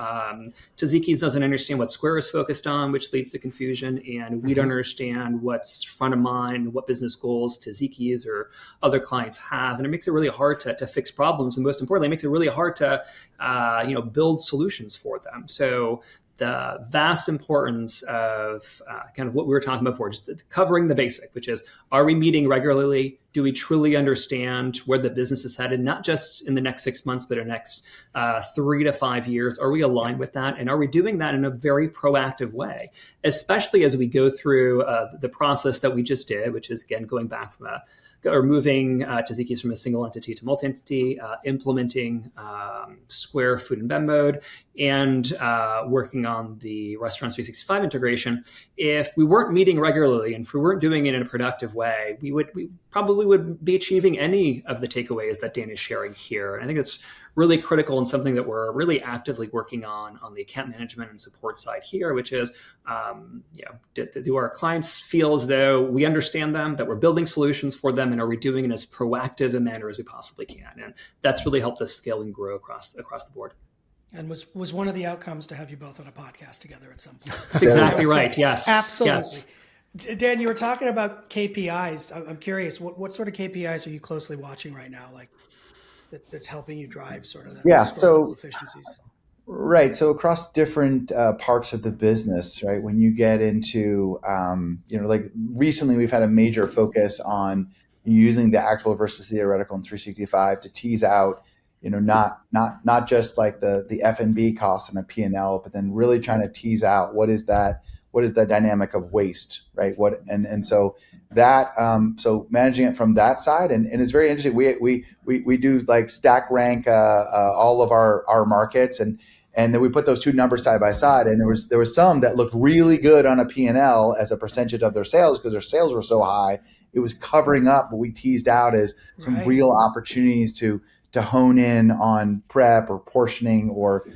Taziki's doesn't understand what Square is focused on, which leads to confusion. And we don't understand what's front of mind, what business goals Taziki's or other clients have. And it makes it really hard to fix problems. And most importantly, it makes it really hard to build solutions for them. So the vast importance of kind of what we were talking about before, just covering the basic, which is, are we meeting regularly? Do we truly understand where the business is headed, not just in the next 6 months, but in the next 3 to 5 years? Are we aligned with that? And are we doing that in a very proactive way, especially as we go through the process that we just did, which is, again, going back from moving Taziki's from a single entity to multi-entity, implementing Square food and bev mode, and working on the Restaurant365 integration. If we weren't meeting regularly and if we weren't doing it in a productive way, we probably would be achieving any of the takeaways that Dan is sharing here. And I think it's really critical and something that we're really actively working on the account management and support side here, which is, do our clients feel as though we understand them, that we're building solutions for them, and are we doing it in as proactive a manner as we possibly can? And that's really helped us scale and grow across the board. And was one of the outcomes to have you both on a podcast together at some point. That's exactly right. Yes. Absolutely. Yes. Dan, you were talking about KPIs. I'm curious, what sort of KPIs are you closely watching right now? Like that's helping you drive sort of that so efficiencies. Right. So across different parts of the business, right, when you get into, like recently we've had a major focus on using the actual versus theoretical in 365 to tease out, not just like the F&B costs and a P&L, but then really trying to tease out what is the dynamic of waste, right? So that so managing it from that side, and it's very interesting. We do like stack rank all of our markets, and then we put those 2 numbers side by side, and there was some that looked really good on a P&L as a percentage of their sales because their sales were so high. It was covering up what we teased out as some real opportunities to hone in on prep or portioning or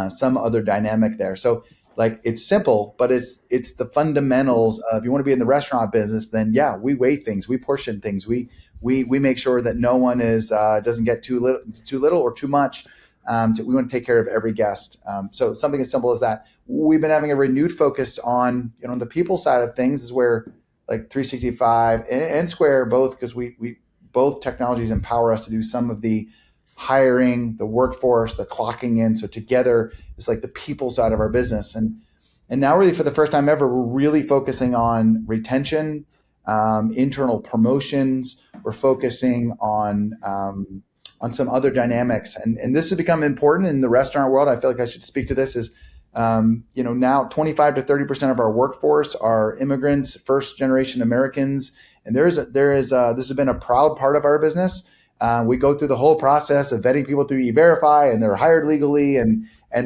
some other dynamic there. So like, it's simple, but it's the fundamentals of, you want to be in the restaurant business, then we weigh things, we portion things, we make sure that no one doesn't get too little or too much. We want to take care of every guest. So something as simple as that. We've been having a renewed focus on, the people side of things, is where like 365 and Square both, because we both technologies empower us to do some of the hiring, the workforce, the clocking in. So together, it's like the people side of our business. And now really for the first time ever, we're really focusing on retention, internal promotions. We're focusing on some other dynamics. And this has become important in the restaurant world. I feel like I should speak to this is, now 25 to 30% of our workforce are immigrants, first generation Americans. And this has been a proud part of our business. We go through the whole process of vetting people through E-Verify, and they're hired legally,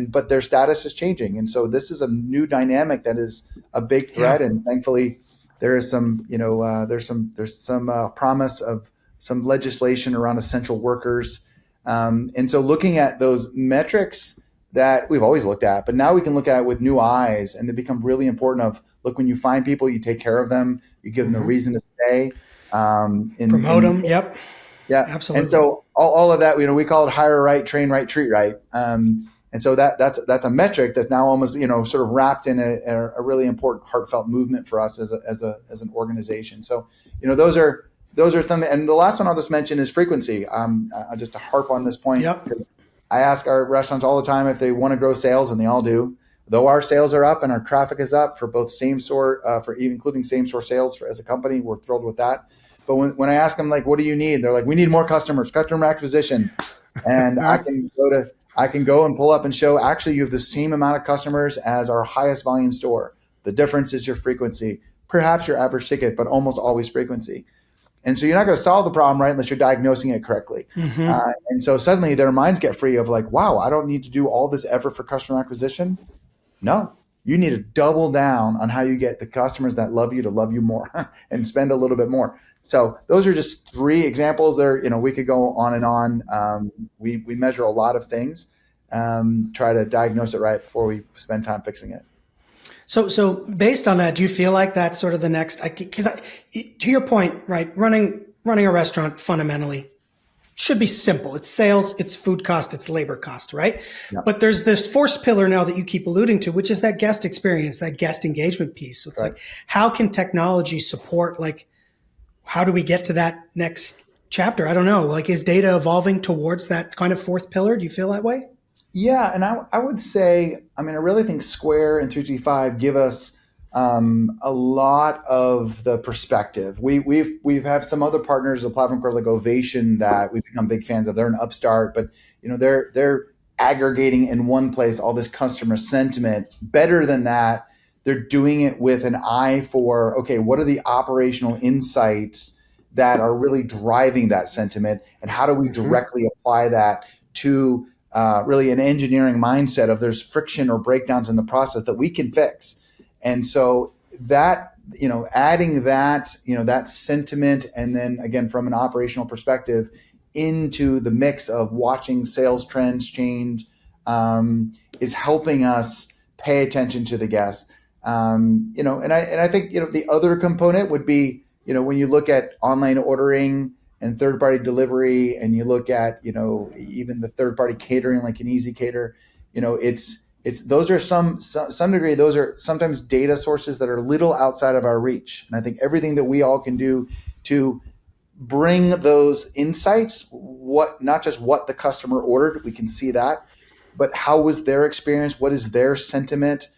but their status is changing. And so this is a new dynamic that is a big threat. And thankfully, there is some, there's some promise of some legislation around essential workers. And so looking at those metrics that we've always looked at, but now we can look at it with new eyes, and they become really important of, look, when you find people, you take care of them, you give them a reason to stay. Promote them. Yep. Yeah, absolutely. And so all of that, we call it hire right, train right, treat right. And so that's a metric that's now almost, sort of wrapped in a really important heartfelt movement for us as an organization. So, those are some. And the last one I'll just mention is frequency. I'll just harp on this point. Yep. I ask our restaurants all the time if they want to grow sales, and they all do. Though our sales are up and our traffic is up for both same store, including same store sales as a company, we're thrilled with that. But when I ask them, like, what do you need? They're like, we need more customers, customer acquisition. And I can go and pull up and show, actually, you have the same amount of customers as our highest volume store. The difference is your frequency, perhaps your average ticket, but almost always frequency. And so you're not going to solve the problem, right, unless you're diagnosing it correctly. And so suddenly their minds get free of like, wow, I don't need to do all this effort for customer acquisition. No, you need to double down on how you get the customers that love you to love you more and spend a little bit more. So those are just three examples there. We could go on and on. We measure a lot of things, try to diagnose it right before we spend time fixing it. So based on that, do you feel like that's sort of the next, because to your point, right, running a restaurant fundamentally should be simple. It's sales, it's food cost, it's labor cost, right? Yep. But there's this fourth pillar now that you keep alluding to, which is that guest experience, that guest engagement piece. So it's like, how can technology support, like, how do we get to that next chapter? I don't know. Like, is data evolving towards that kind of fourth pillar? Do you feel that way? Yeah, and I would say, I really think Square and 365 give us a lot of the perspective. We've have some other partners, a platform called like Ovation, that we've become big fans of. They're an upstart, but they're aggregating in one place all this customer sentiment. Better than that, they're doing it with an eye for, okay, what are the operational insights that are really driving that sentiment, and how do we directly apply that to really an engineering mindset of, there's friction or breakdowns in the process that we can fix. And so that, adding that, that sentiment, and then again, from an operational perspective, into the mix of watching sales trends change, is helping us pay attention to the guests. And I think, the other component would be, when you look at online ordering and third-party delivery, and you look at, even the third-party catering, like an Easy Cater, it's those are some degree, those are sometimes data sources that are a little outside of our reach. And I think everything that we all can do to bring those insights, not just what the customer ordered, we can see that, but how was their experience? What is their sentiment?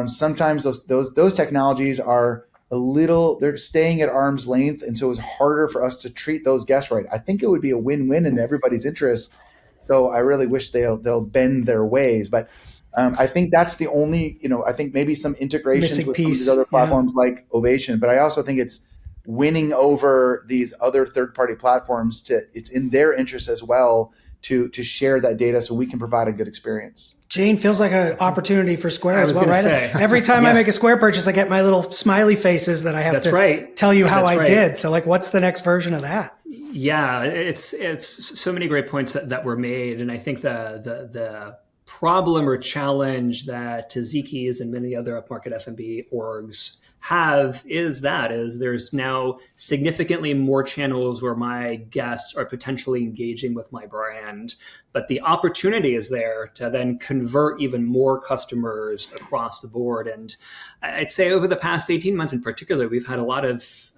Sometimes those technologies are they're staying at arm's length. And so it's harder for us to treat those guests right. I think it would be a win-win in everybody's interest. So I really wish they'll bend their ways. But I think that's the only, I think maybe some integrations with some of these other platforms like Ovation. But I also think it's winning over these other third-party platforms. It's in their interest as well to share that data so we can provide a good experience. Gene, feels like an opportunity for Square as well, right? Every time I make a Square purchase, I get my little smiley faces that I have tell you how I did. So like, what's the next version of that? Yeah, it's so many great points that were made. And I think the problem or challenge that Taziki's and many other upmarket F&B orgs have is there's now significantly more channels where my guests are potentially engaging with my brand, but the opportunity is there to then convert even more customers across the board. And I'd say over the past 18 months in particular, we've had a lot of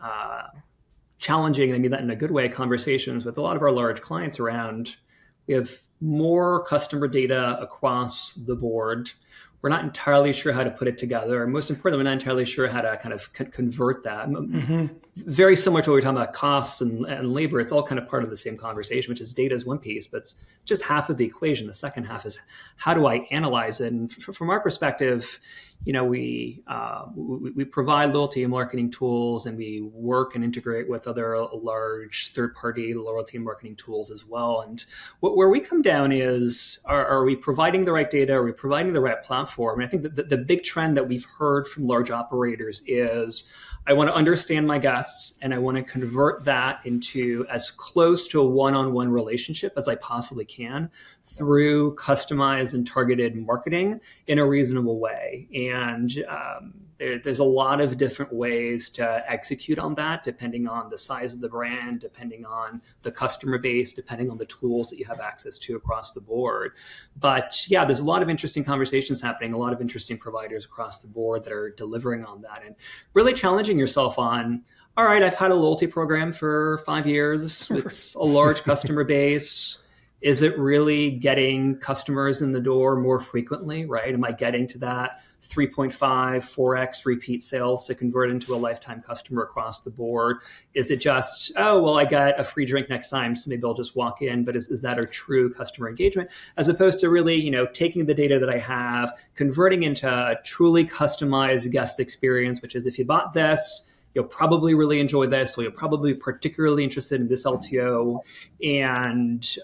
challenging, and I mean that in a good way, conversations with a lot of our large clients around, we have more customer data across the board. We're not entirely sure how to put it together. And most importantly, we're not entirely sure how to kind of convert that. Very similar to what we were talking about costs and labor. It's all kind of part of the same conversation, which is data is one piece, but it's just half of the equation. The second half is how do I analyze it? And from our perspective, we provide loyalty and marketing tools, and we work and integrate with other large third-party loyalty and marketing tools as well. And where we come down is, are we providing the right data? Are we providing the right platform? And I think that the big trend that we've heard from large operators is, I want to understand my guests, and I want to convert that into as close to a one-on-one relationship as I possibly can through customized and targeted marketing in a reasonable way. And there's a lot of different ways to execute on that, depending on the size of the brand, depending on the customer base, depending on the tools that you have access to across the board. But yeah, there's a lot of interesting conversations happening, a lot of interesting providers across the board that are delivering on that, and really challenging yourself on, all right, I've had a loyalty program for 5 years. It's a large customer base. Is it really getting customers in the door more frequently, right? Am I getting to that 3.5, 4x repeat sales to convert into a lifetime customer across the board? Is it just, oh, well, I got a free drink next time, so maybe I'll just walk in? But is that a true customer engagement? As opposed to really, taking the data that I have, converting into a truly customized guest experience, which is, if you bought this, you'll probably really enjoy this, so you're probably particularly interested in this LTO, and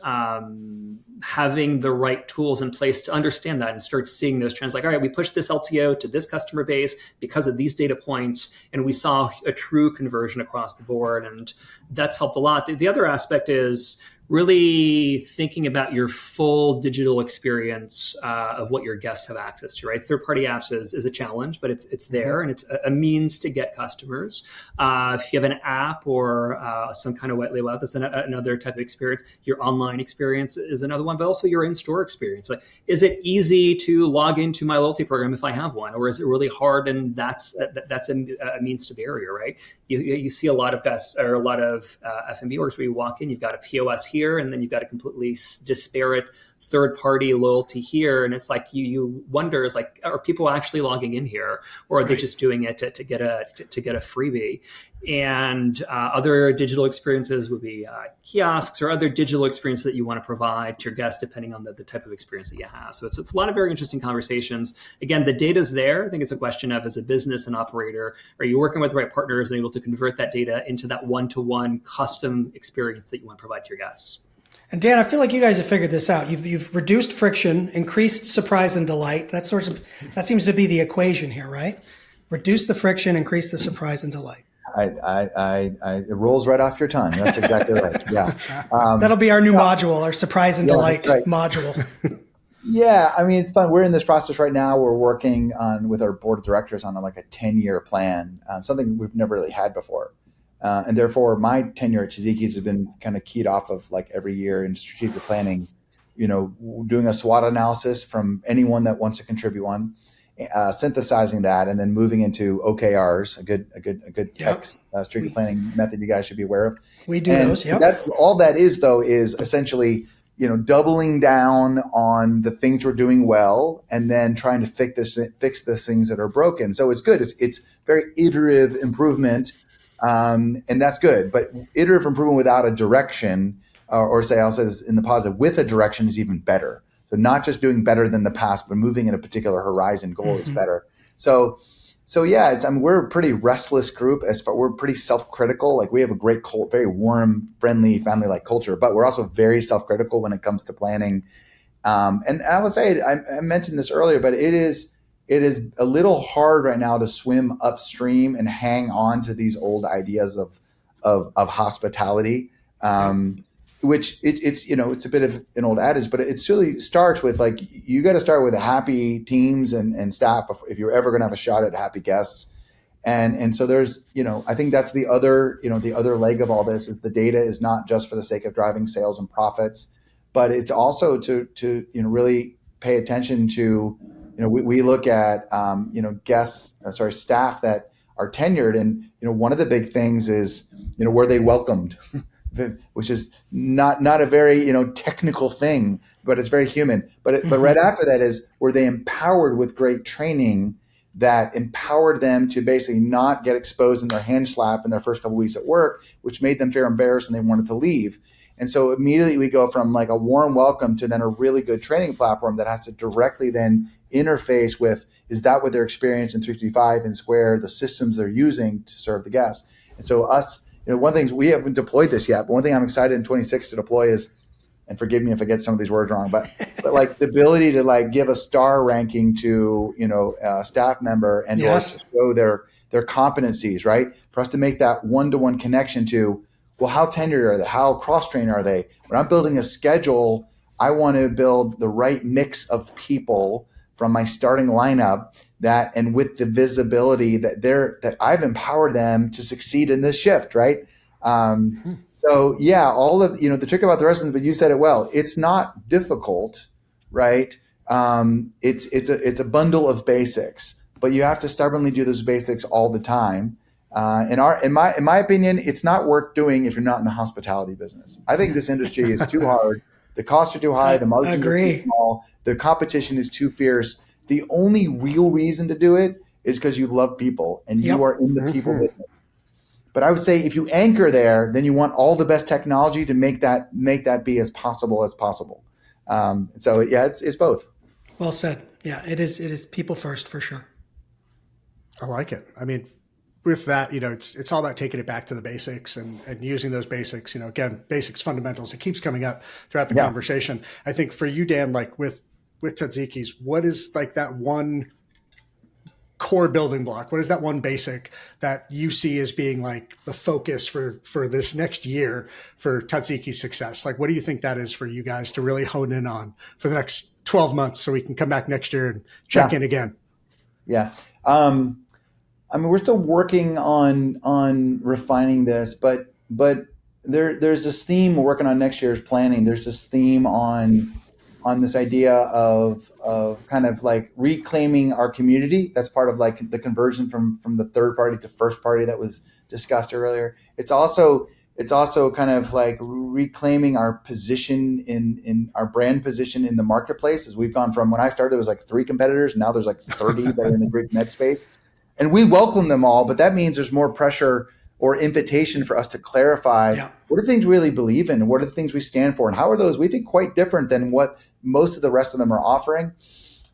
having the right tools in place to understand that and start seeing those trends. Like, all right, we pushed this LTO to this customer base because of these data points, and we saw a true conversion across the board, and that's helped a lot. The other aspect is really thinking about your full digital experience of what your guests have access to, right? Third-party apps is a challenge, but it's there, and it's a means to get customers. If you have an app or some kind of white label app, that's another type of experience. Your online experience is another one, but also your in-store experience. Like, is it easy to log into my loyalty program if I have one, or is it really hard? And that's a means to barrier, right? You see a lot of guests or a lot of F&B orgs where you walk in, you've got a POS here, and then you've got a completely disparate third-party loyalty here, and it's like you wonder, is like, are people actually logging in here, or are they just doing it to get a freebie? And other digital experiences would be kiosks or other digital experiences that you want to provide to your guests, depending on the type of experience that you have. So it's a lot of very interesting conversations. Again, the data's there. I think it's a question of, as a business and operator, are you working with the right partners and able to convert that data into that one-to-one custom experience that you want to provide to your guests? And Dan, I feel like you guys have figured this out. You've reduced friction, increased surprise and delight. That seems to be the equation here, right? Reduce the friction, increase the surprise and delight. It rolls right off your tongue. That's exactly right. Yeah. That'll be our new module, our surprise and delight module. Yeah, I mean, it's fun. We're in this process right now. We're working with our board of directors on a 10-year plan, something we've never really had before. And therefore, my tenure at Taziki's has been kind of keyed off of every year in strategic planning, doing a SWOT analysis from anyone that wants to contribute one, synthesizing that, and then moving into OKRs, a good text strategic planning method you guys should be aware of. We do those, yeah. All that is, though, is essentially doubling down on the things we're doing well, and then trying to fix the things that are broken. So it's good. It's very iterative improvement. And that's good, but iterative improvement without a direction, or say, I'll say this in the positive, with a direction is even better. So not just doing better than the past, but moving in a particular horizon goal is better. So yeah, we're a pretty restless group. We're pretty self-critical. We have a great very warm, friendly, family-like culture, but we're also very self-critical when it comes to planning. And I would say, I mentioned this earlier, but it is a little hard right now to swim upstream and hang on to these old ideas of hospitality, which it's a bit of an old adage, but it really starts with you got to start with happy teams and staff if you're ever going to have a shot at happy guests. And so there's, I think that's the other leg of all this is the data is not just for the sake of driving sales and profits, but it's also to really pay attention to, we look at, staff that are tenured. And, one of the big things is, were they welcomed, which is not a very, technical thing, but it's very human. But right after that is, were they empowered with great training that empowered them to basically not get exposed in their hand slap in their first couple of weeks at work, which made them feel embarrassed and they wanted to leave. And so immediately we go from like a warm welcome to then a really good training platform that has to directly then interface with, is that what their experience in 365 and Square, the systems they're using to serve the guests. And so us, one of the things, we haven't deployed this yet, but one thing I'm excited in 26 to deploy is, and forgive me if I get some of these words wrong, but like the ability to like give a star ranking to, a staff member and or to show their competencies, right? For us to make that one-to-one connection to, well, how tenured are they? How cross-trained are they? When I'm building a schedule, I want to build the right mix of people from my starting lineup and with the visibility that I've empowered them to succeed in this shift, right? So yeah, all of, the trick about the rest of them, but you said it well, it's not difficult, right? It's a bundle of basics, but you have to stubbornly do those basics all the time. In my opinion, it's not worth doing if you're not in the hospitality business. I think this industry is too hard. The costs are too high. The margins are too small. The competition is too fierce. The only real reason to do it is because you love people and you are in the people business. But I would say if you anchor there, then you want all the best technology to make that be as possible as possible. So yeah, it's both. Well said. Yeah, it is people first for sure. I like it. I mean, with that, it's all about taking it back to the basics and using those basics, again, basics, fundamentals. It keeps coming up throughout the conversation. I think for you, Dan, like with Taziki's, what is like that one core building block? What is that one basic that you see as being like the focus for this next year for Taziki's success? Like, what do you think that is for you guys to really hone in on for the next 12 months so we can come back next year and check in again? Yeah. I mean, we're still working on refining this, but there's this theme we're working on next year's planning. There's this theme on this idea of kind of like reclaiming our community. That's part of like the conversion from the third party to first party that was discussed earlier. It's also kind of like reclaiming our position in our brand position in the marketplace, as we've gone from, when I started, there was like 3 competitors. Now there's like 30 that are in the Greek med space. And we welcome them all, but that means there's more pressure or invitation for us to clarify what are things we really believe in, and what are the things we stand for, and how are those, we think, quite different than what most of the rest of them are offering.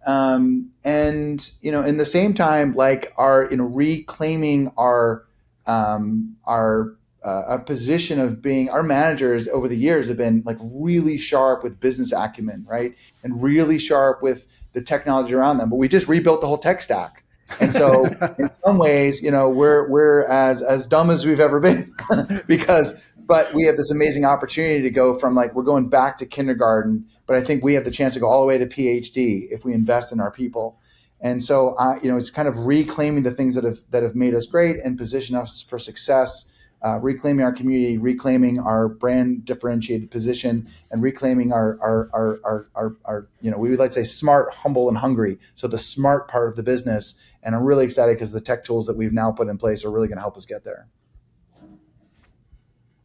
And in the same time, like reclaiming our position of being, our managers over the years have been like really sharp with business acumen, right, and really sharp with the technology around them. But we just rebuilt the whole tech stack. And so in some ways, we're as dumb as we've ever been but we have this amazing opportunity to go from like, we're going back to kindergarten, but I think we have the chance to go all the way to PhD if we invest in our people. And so, it's kind of reclaiming the things that have made us great and position us for success, reclaiming our community, reclaiming our brand differentiated position, and reclaiming our we would like to say smart, humble, and hungry. So the smart part of the business. And I'm really excited because the tech tools that we've now put in place are really going to help us get there.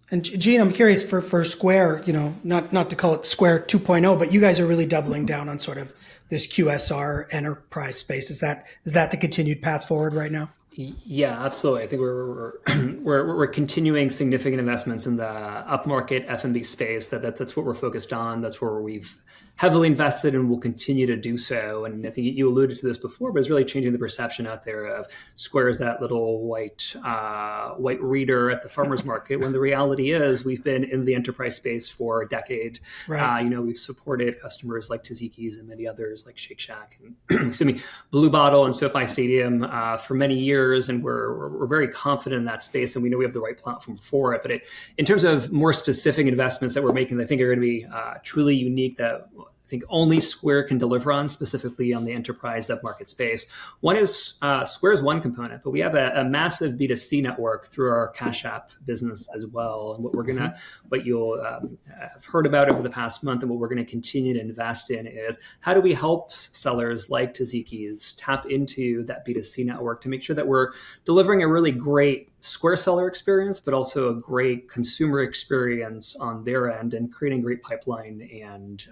And Gene, I'm curious for Square, not to call it Square 2.0, but you guys are really doubling down on sort of this QSR enterprise space. Is that the continued path forward right now? Yeah, absolutely. I think we're continuing significant investments in the upmarket F&B space. That's what we're focused on. That's where we've heavily invested and will continue to do so. And I think you alluded to this before, but it's really changing the perception out there of Square as that little white reader at the farmer's market, when the reality is we've been in the enterprise space for a decade. Right. We've supported customers like Taziki's and many others like Shake Shack and Blue Bottle and SoFi Stadium for many years. And we're very confident in that space, and we know we have the right platform for it. But in terms of more specific investments that we're making, I think are going to be truly unique, that I think only Square can deliver on, specifically on the enterprise upmarket space. One is Square is one component, but we have a massive B2C network through our Cash App business as well. And what you'll have heard about over the past month, and what we're going to continue to invest in is how do we help sellers like Taziki's tap into that B2C network to make sure that we're delivering a really great Square seller experience, but also a great consumer experience on their end, and creating great pipeline and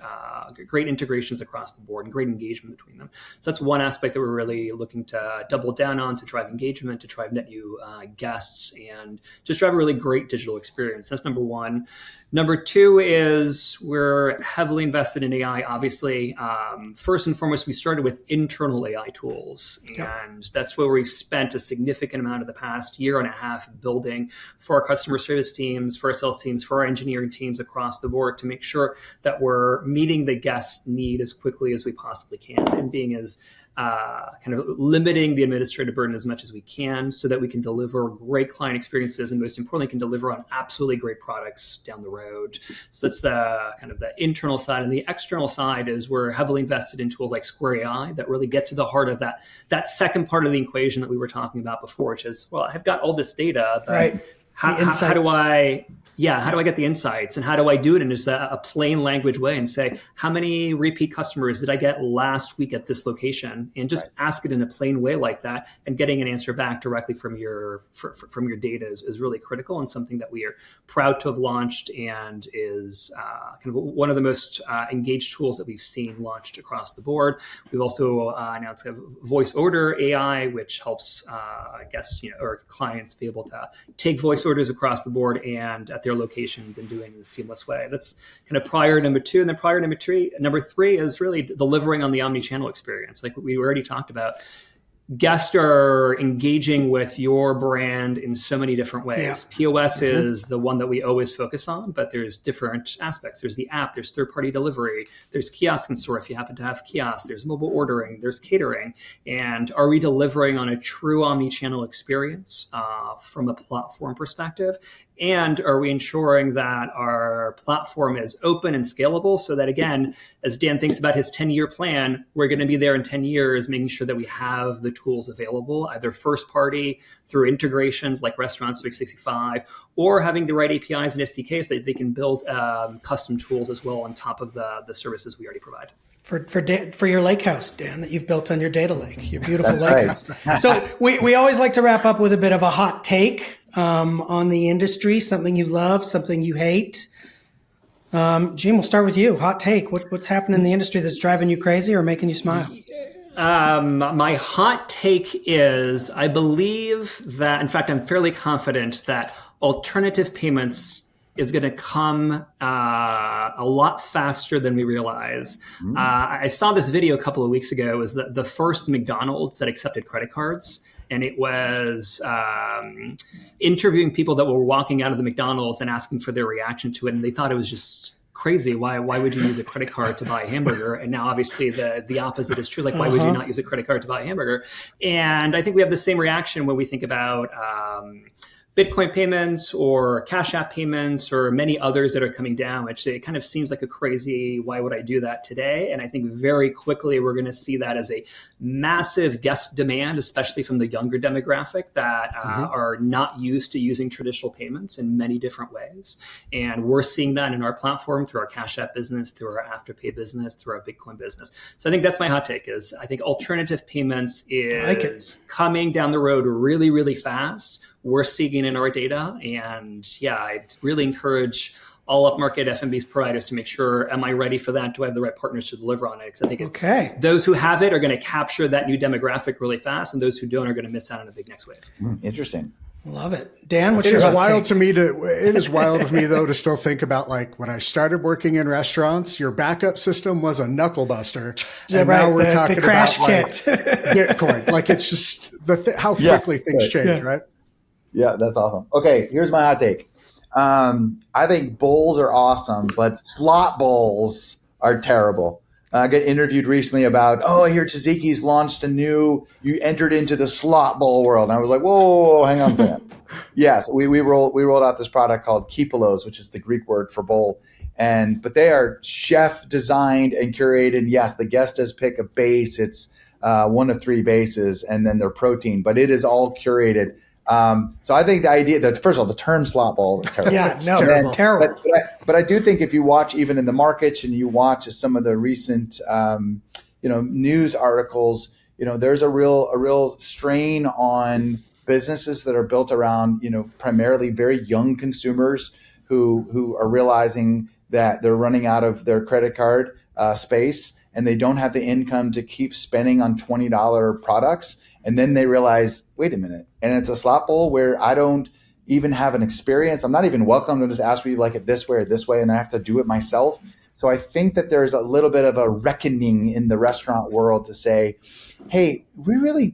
great integrations across the board and great engagement between them. So that's one aspect that we're really looking to double down on, to drive engagement, to drive net new guests, and just drive a really great digital experience. That's number one. Number two is we're heavily invested in AI. Obviously, first and foremost, we started with internal AI tools, and that's where we've spent a significant amount of the past year and a half building for our customer service teams, for our sales teams, for our engineering teams across the board, to make sure that we're meeting the guest need as quickly as we possibly can, and being as kind of limiting the administrative burden as much as we can, so that we can deliver great client experiences, and most importantly, can deliver on absolutely great products down the road. So that's the kind of the internal side. And the external side is we're heavily invested in tools like Square AI that really get to the heart of that second part of the equation that we were talking about before, which is, well, I've got all this data, but how do I get the insights, and how do I do it in just a plain language way, and say, how many repeat customers did I get last week at this location, and just ask it in a plain way like that, and getting an answer back directly from your data is really critical, and something that we are proud to have launched, and is kind of one of the most engaged tools that we've seen launched across the board. We've also announced a voice order AI, which helps guests or clients be able to take voice orders across the board and at their locations, and doing it in a seamless way. That's kind of prior number two. And then prior number three is really delivering on the omni-channel experience. Like we already talked about, guests are engaging with your brand in so many different ways. Yeah. POS is the one that we always focus on, but there's different aspects. There's the app, there's third-party delivery, there's kiosk in store if you happen to have kiosks, there's mobile ordering, there's catering. And are we delivering on a true omni-channel experience from a platform perspective? And are we ensuring that our platform is open and scalable, so that, again, as Dan thinks about his 10-year plan, we're going to be there in 10 years, making sure that we have the tools available, either first party through integrations like Restaurant365, or having the right APIs and SDKs so that they can build custom tools as well on top of the services we already provide. For your lake house, Dan, that you've built on your data lake, your beautiful lake house. So we always like to wrap up with a bit of a hot take on the industry, something you love, something you hate. Gene, we'll start with you. Hot take. What's happening in the industry that's driving you crazy or making you smile? My hot take is, I believe that, in fact, I'm fairly confident that alternative payments is going to come a lot faster than we realize. I saw this video a couple of weeks ago. It was the first McDonald's that accepted credit cards. And it was interviewing people that were walking out of the McDonald's and asking for their reaction to it. And they thought it was just crazy. Why would you use a credit card to buy a hamburger? And now obviously the opposite is true. Like, why would you not use a credit card to buy a hamburger? And I think we have the same reaction when we think about Bitcoin payments or Cash App payments or many others that are coming down, which it kind of seems like a crazy, why would I do that today? And I think very quickly we're going to see that as a massive guest demand, especially from the younger demographic that are not used to using traditional payments in many different ways. And we're seeing that in our platform through our Cash App business, through our Afterpay business, through our Bitcoin business. So I think that's my hot take is I think alternative payments is coming down the road really, really fast. We're seeing it in our data. And I'd really encourage all upmarket F&B providers to make sure, am I ready for that? Do I have the right partners to deliver on it? Because I think it's those who have it are going to capture that new demographic really fast, and those who don't are going to miss out on a big next wave. Interesting. Love it. Dan, what's your hot wild take? It is wild of me, though, to still think about, like, when I started working in restaurants, your backup system was a knuckle buster. And now we're talking the crash about kit. Bitcoin. Like, it's just how quickly things change, right? Yeah, that's awesome. Okay, here's my hot take. I think bowls are awesome, but slot bowls are terrible. I got interviewed recently about, I hear Taziki's launched you entered into the slot bowl world. And I was like, whoa, hang on a second. Yes, we rolled out this product called Kipolos, which is the Greek word for bowl. But they are chef designed and curated. Yes, the guest does pick a base. It's one of three bases, and then their protein, but it is all curated. So I think the idea that, first of all, the term slot ball is terrible. Yeah, no, terrible. Terrible. But I do think if you watch even in the markets and you watch some of the recent news articles, there's a real strain on businesses that are built around primarily very young consumers who are realizing that they're running out of their credit card space and they don't have the income to keep spending on $20 products. And then they realize, wait a minute, and it's a slot bowl where I don't even have an experience. I'm not even welcome to just ask, you like it this way or this way, and then I have to do it myself. So I think that there's a little bit of a reckoning in the restaurant world to say, hey, we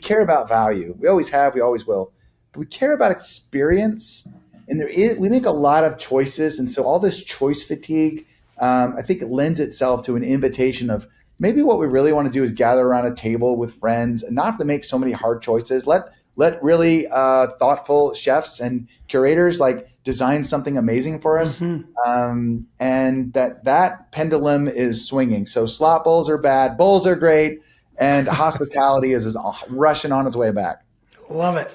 care about value. We always have, we always will. But we care about experience. And we make a lot of choices. And so all this choice fatigue, I think it lends itself to an invitation of maybe what we really want to do is gather around a table with friends and not have to make so many hard choices. Let really thoughtful chefs and curators design something amazing for us. Mm-hmm. And that pendulum is swinging. So slot bowls are bad, bowls are great, and hospitality is rushing on its way back. Love it.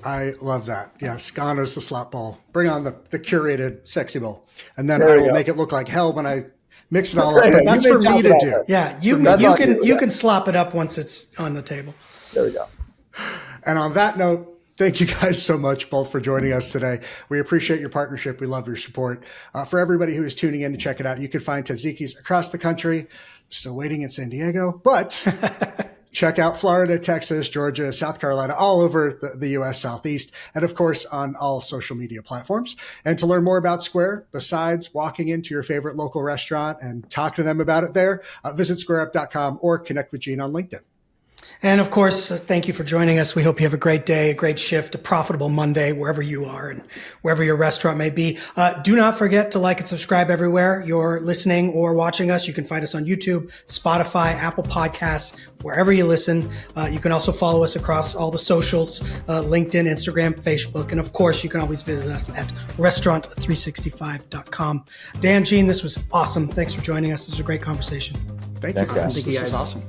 I love that. Yes, Gano's the slot bowl. Bring on the curated sexy bowl. And then I will make it look like hell when I mix it all up. But that's for me to do. Yeah, you can slop it up once it's on the table. There we go. And on that note, thank you guys so much both for joining us today. We appreciate your partnership. We love your support. For everybody who is tuning in to check it out, you can find Taziki's across the country. Still waiting in San Diego, but check out Florida, Texas, Georgia, South Carolina, all over the U.S. Southeast, and of course on all social media platforms. And to learn more about Square, besides walking into your favorite local restaurant and talk to them about it there, visit squareup.com or connect with Jean on LinkedIn. And of course, thank you for joining us. We hope you have a great day, a great shift, a profitable Monday, wherever you are and wherever your restaurant may be. Do not forget to like and subscribe everywhere you're listening or watching us. You can find us on YouTube, Spotify, Apple Podcasts, wherever you listen. You can also follow us across all the socials, LinkedIn, Instagram, Facebook. And of course, you can always visit us at restaurant365.com. Dan, Jean, this was awesome. Thanks for joining us. This was a great conversation. Thank you. Guys. This was awesome.